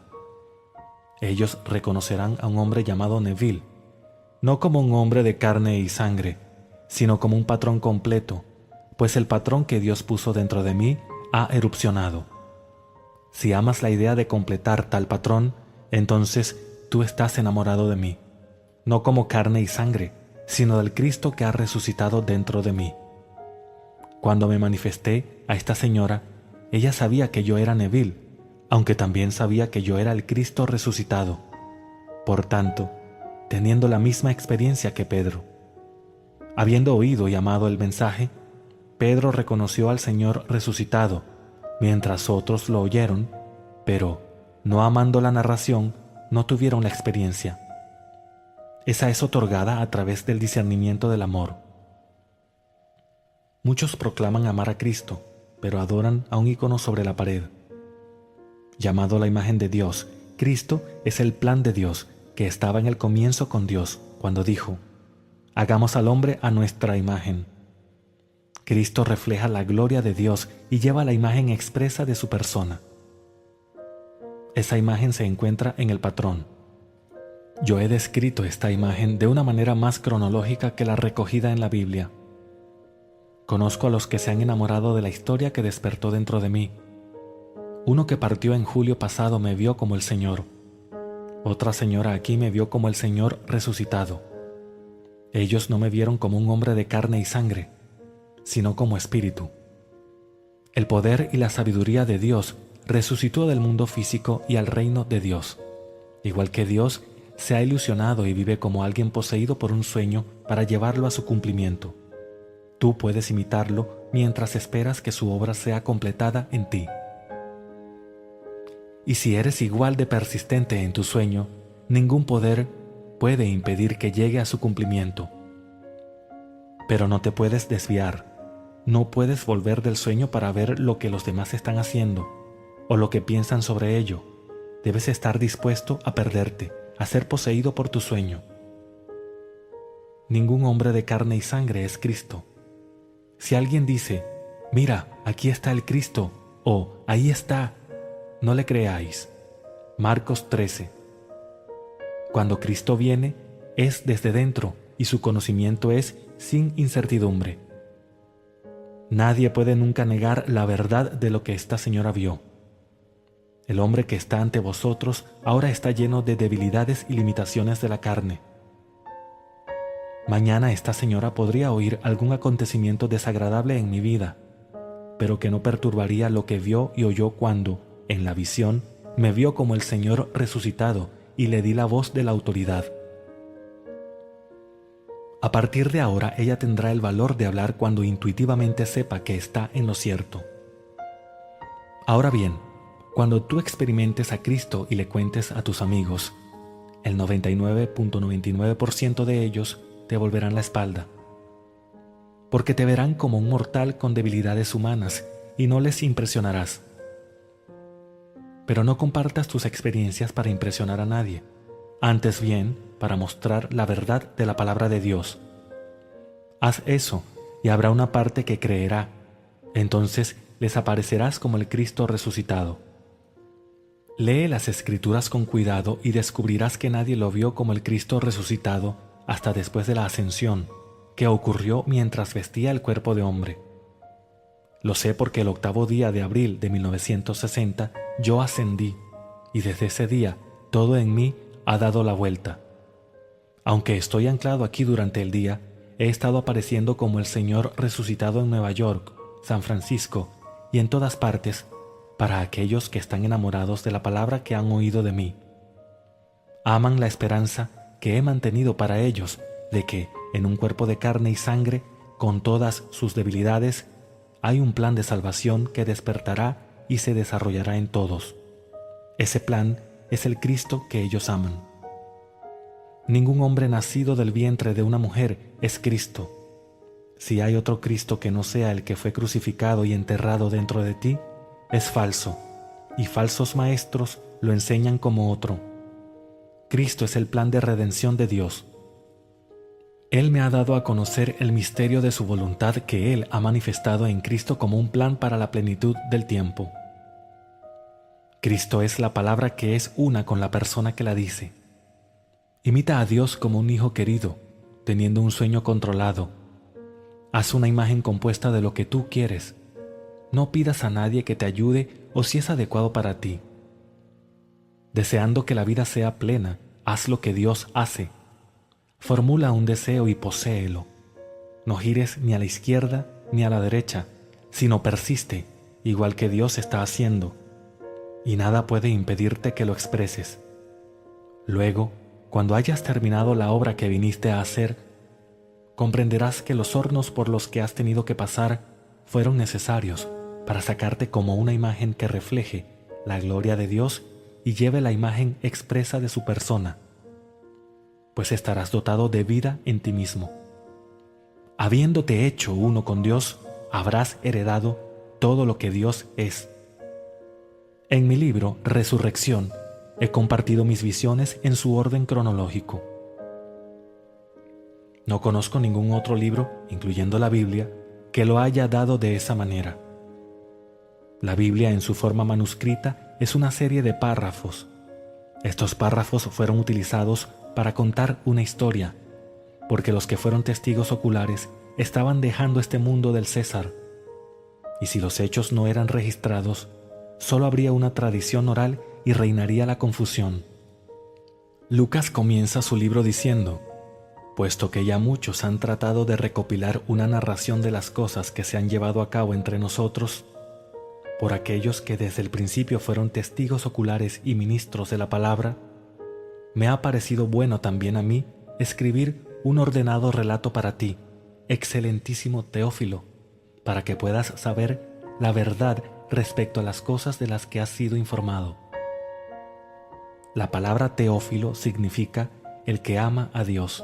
B: Ellos reconocerán a un hombre llamado Neville, no como un hombre de carne y sangre, sino como un patrón completo, pues el patrón que Dios puso dentro de mí ha erupcionado. Si amas la idea de completar tal patrón, entonces tú estás enamorado de mí, no como carne y sangre, sino del Cristo que ha resucitado dentro de mí. Cuando me manifesté a esta señora, ella sabía que yo era Neville, aunque también sabía que yo era el Cristo resucitado. Por tanto, teniendo la misma experiencia que Pedro. Habiendo oído y amado el mensaje, Pedro reconoció al Señor resucitado, mientras otros lo oyeron, pero, no amando la narración, no tuvieron la experiencia. Esa es otorgada a través del discernimiento del amor. Muchos proclaman amar a Cristo, pero adoran a un icono sobre la pared. Llamado la imagen de Dios, Cristo es el plan de Dios que estaba en el comienzo con Dios, cuando dijo, hagamos al hombre a nuestra imagen. Cristo refleja la gloria de Dios y lleva la imagen expresa de su persona. Esa imagen se encuentra en el patrón. Yo he descrito esta imagen de una manera más cronológica que la recogida en la Biblia. Conozco a los que se han enamorado de la historia que despertó dentro de mí. Uno que partió en julio pasado me vio como el Señor. Otra señora aquí me vio como el Señor resucitado. Ellos no me vieron como un hombre de carne y sangre, sino como espíritu. El poder y la sabiduría de Dios resucitó del mundo físico y al reino de Dios. Igual que Dios se ha ilusionado y vive como alguien poseído por un sueño para llevarlo a su cumplimiento. Tú puedes imitarlo mientras esperas que su obra sea completada en ti. Y si eres igual de persistente en tu sueño, ningún poder puede impedir que llegue a su cumplimiento. Pero no te puedes desviar. No puedes volver del sueño para ver lo que los demás están haciendo o lo que piensan sobre ello. Debes estar dispuesto a perderte, a ser poseído por tu sueño. Ningún hombre de carne y sangre es Cristo. Si alguien dice, mira, aquí está el Cristo, o ahí está, no le creáis. Marcos 13. Cuando Cristo viene, es desde dentro y su conocimiento es sin incertidumbre. Nadie puede nunca negar la verdad de lo que esta señora vio. El hombre que está ante vosotros ahora está lleno de debilidades y limitaciones de la carne. Mañana esta señora podría oír algún acontecimiento desagradable en mi vida, pero que no perturbaría lo que vio y oyó cuando, en la visión, me vio como el Señor resucitado y le di la voz de la autoridad. A partir de ahora ella tendrá el valor de hablar cuando intuitivamente sepa que está en lo cierto. Ahora bien, cuando tú experimentes a Cristo y le cuentes a tus amigos, el 99.99% de ellos te volverán la espalda, porque te verán como un mortal con debilidades humanas y no les impresionarás. Pero no compartas tus experiencias para impresionar a nadie, antes bien para mostrar la verdad de la palabra de Dios. Haz eso y habrá una parte que creerá, entonces les aparecerás como el Cristo resucitado. Lee las Escrituras con cuidado y descubrirás que nadie lo vio como el Cristo resucitado hasta después de la ascensión, que ocurrió mientras vestía el cuerpo de hombre. Lo sé porque el 8º día de abril de 1960 yo ascendí, y desde ese día todo en mí ha dado la vuelta. Aunque estoy anclado aquí durante el día, he estado apareciendo como el Señor resucitado en Nueva York, San Francisco y en todas partes, para aquellos que están enamorados de la palabra que han oído de mí. Aman la esperanza que he mantenido para ellos de que, en un cuerpo de carne y sangre, con todas sus debilidades, hay un plan de salvación que despertará y se desarrollará en todos. Ese plan es el Cristo que ellos aman. Ningún hombre nacido del vientre de una mujer es Cristo. Si hay otro Cristo que no sea el que fue crucificado y enterrado dentro de ti, es falso, y falsos maestros lo enseñan como otro. Cristo es el plan de redención de Dios. Él me ha dado a conocer el misterio de su voluntad que Él ha manifestado en Cristo como un plan para la plenitud del tiempo. Cristo es la palabra que es una con la persona que la dice. Imita a Dios como un hijo querido, teniendo un sueño controlado. Haz una imagen compuesta de lo que tú quieres. No pidas a nadie que te ayude o si es adecuado para ti. Deseando que la vida sea plena, haz lo que Dios hace. Formula un deseo y poséelo. No gires ni a la izquierda ni a la derecha, sino persiste, igual que Dios está haciendo, y nada puede impedirte que lo expreses. Luego, cuando hayas terminado la obra que viniste a hacer, comprenderás que los hornos por los que has tenido que pasar fueron necesarios para sacarte como una imagen que refleje la gloria de Dios y lleve la imagen expresa de su persona, pues estarás dotado de vida en ti mismo. Habiéndote hecho uno con Dios, habrás heredado todo lo que Dios es. En mi libro Resurrección he compartido mis visiones en su orden cronológico. No conozco ningún otro libro, incluyendo la Biblia, que lo haya dado de esa manera. La Biblia en su forma manuscrita es una serie de párrafos. Estos párrafos fueron utilizados para contar una historia, porque los que fueron testigos oculares estaban dejando este mundo del César. Y si los hechos no eran registrados, solo habría una tradición oral y reinaría la confusión. Lucas comienza su libro diciendo: puesto que ya muchos han tratado de recopilar una narración de las cosas que se han llevado a cabo entre nosotros, por aquellos que desde el principio fueron testigos oculares y ministros de la palabra, me ha parecido bueno también a mí escribir un ordenado relato para ti, excelentísimo Teófilo, para que puedas saber la verdad respecto a las cosas de las que has sido informado. La palabra Teófilo significa el que ama a Dios.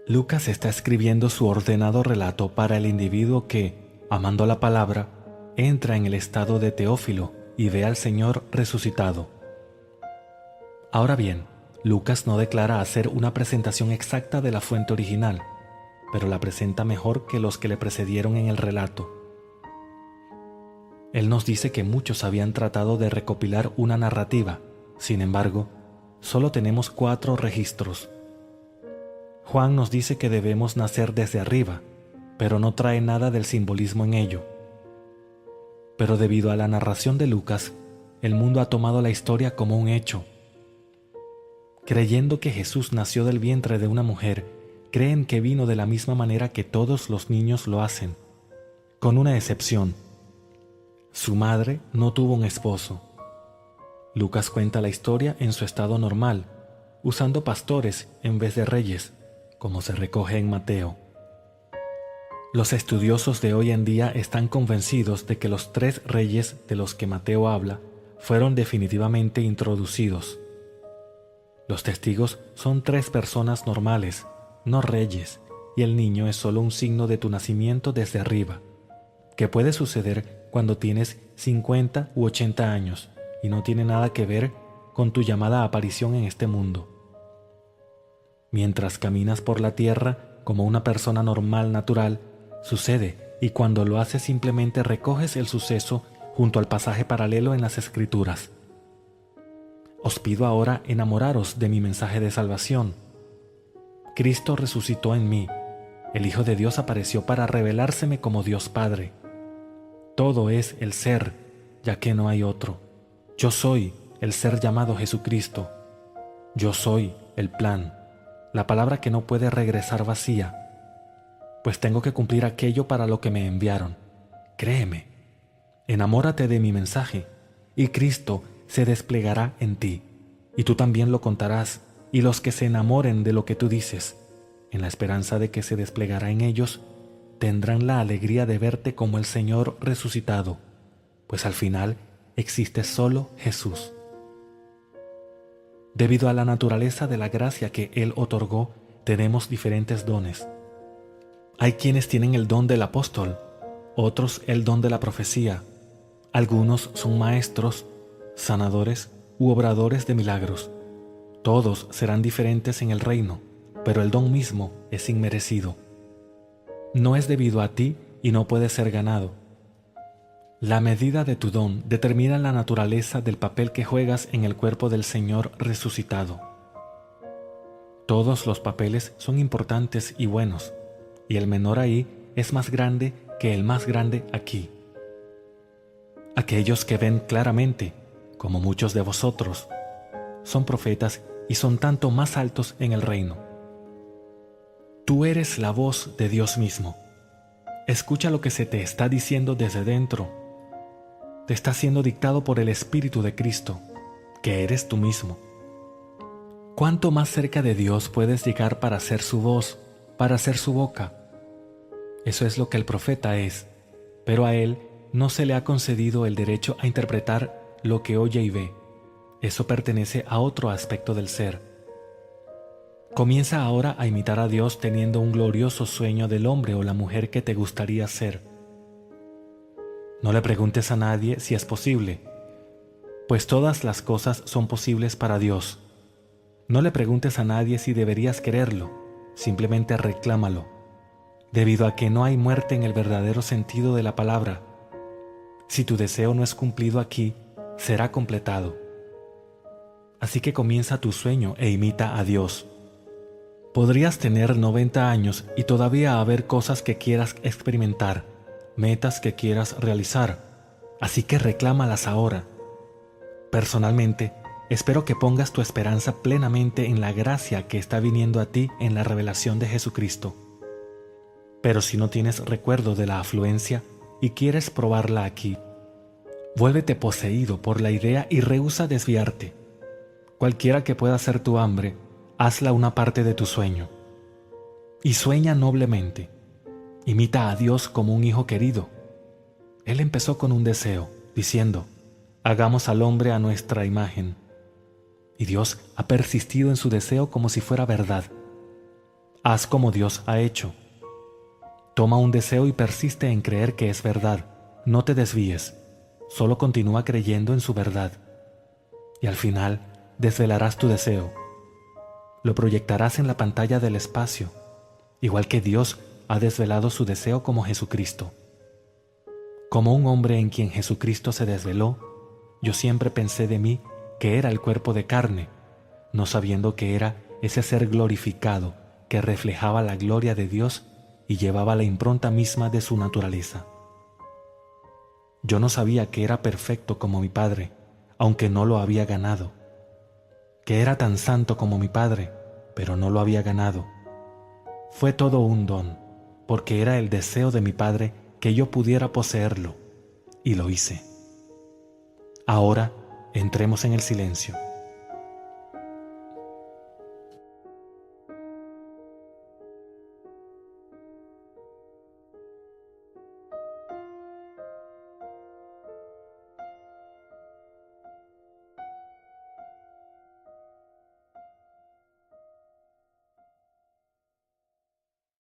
B: Lucas está escribiendo su ordenado relato para el individuo que, amando la palabra, entra en el estado de Teófilo y ve al Señor resucitado. Ahora bien, Lucas no declara hacer una presentación exacta de la fuente original, pero la presenta mejor que los que le precedieron en el relato. Él nos dice que muchos habían tratado de recopilar una narrativa, sin embargo, solo tenemos 4 registros. Juan nos dice que debemos nacer desde arriba, pero no trae nada del simbolismo en ello. Pero debido a la narración de Lucas, el mundo ha tomado la historia como un hecho. Creyendo que Jesús nació del vientre de una mujer, creen que vino de la misma manera que todos los niños lo hacen, con una excepción. Su madre no tuvo un esposo. Lucas cuenta la historia en su estado normal, usando pastores en vez de reyes, como se recoge en Mateo. Los estudiosos de hoy en día están convencidos de que los 3 reyes de los que Mateo habla fueron definitivamente introducidos. Los testigos son 3 personas normales, no reyes, y el niño es solo un signo de tu nacimiento desde arriba, que puede suceder cuando tienes 50 u 80 años y no tiene nada que ver con tu llamada aparición en este mundo. Mientras caminas por la tierra como una persona normal, natural, sucede, y cuando lo haces simplemente recoges el suceso junto al pasaje paralelo en las Escrituras. Os pido ahora enamoraros de mi mensaje de salvación. Cristo resucitó en mí. El Hijo de Dios apareció para revelárseme como Dios Padre. Todo es el ser, ya que no hay otro. Yo soy el ser llamado Jesucristo. Yo soy el plan, la palabra que no puede regresar vacía, pues tengo que cumplir aquello para lo que me enviaron. Créeme, enamórate de mi mensaje, y Cristo se desplegará en ti, y tú también lo contarás, y los que se enamoren de lo que tú dices, en la esperanza de que se desplegará en ellos, tendrán la alegría de verte como el Señor resucitado, pues al final existe solo Jesús. Debido a la naturaleza de la gracia que Él otorgó, tenemos diferentes dones. Hay quienes tienen el don del apóstol, otros el don de la profecía. Algunos son maestros, sanadores u obradores de milagros. Todos serán diferentes en el reino, pero el don mismo es inmerecido. No es debido a ti y no puede ser ganado. La medida de tu don determina la naturaleza del papel que juegas en el cuerpo del Señor resucitado. Todos los papeles son importantes y buenos, y el menor ahí es más grande que el más grande aquí. Aquellos que ven claramente, como muchos de vosotros, son profetas y son tanto más altos en el reino. Tú eres la voz de Dios mismo. Escucha lo que se te está diciendo desde dentro. Te está siendo dictado por el Espíritu de Cristo, que eres tú mismo. ¿Cuánto más cerca de Dios puedes llegar para ser su voz, para ser su boca? Eso es lo que el profeta es, pero a él no se le ha concedido el derecho a interpretar lo que oye y ve. Eso pertenece a otro aspecto del ser. Comienza ahora a imitar a Dios teniendo un glorioso sueño del hombre o la mujer que te gustaría ser. No le preguntes a nadie si es posible, pues todas las cosas son posibles para Dios. No le preguntes a nadie si deberías quererlo, simplemente reclámalo, debido a que no hay muerte en el verdadero sentido de la palabra. Si tu deseo no es cumplido aquí, será completado. Así que comienza tu sueño e imita a Dios. Podrías tener 90 años y todavía haber cosas que quieras experimentar, metas que quieras realizar, así que reclámalas ahora. Personalmente, espero que pongas tu esperanza plenamente en la gracia que está viniendo a ti en la revelación de Jesucristo. Pero si no tienes recuerdo de la afluencia y quieres probarla aquí, vuélvete poseído por la idea y rehúsa desviarte. Cualquiera que pueda ser tu hambre, hazla una parte de tu sueño. Y sueña noblemente. Imita a Dios como un hijo querido. Él empezó con un deseo, diciendo, hagamos al hombre a nuestra imagen. Y Dios ha persistido en su deseo como si fuera verdad. Haz como Dios ha hecho. Toma un deseo y persiste en creer que es verdad. No te desvíes, solo continúa creyendo en su verdad. Y al final, desvelarás tu deseo. Lo proyectarás en la pantalla del espacio, igual que Dios ha desvelado su deseo como Jesucristo. Como un hombre en quien Jesucristo se desveló, yo siempre pensé de mí que era el cuerpo de carne, no sabiendo que era ese ser glorificado que reflejaba la gloria de Dios y llevaba la impronta misma de su naturaleza. Yo no sabía que era perfecto como mi Padre, aunque no lo había ganado. Que era tan santo como mi Padre, pero no lo había ganado. Fue todo un don, porque era el deseo de mi Padre que yo pudiera poseerlo, y lo hice. Ahora entremos en el silencio.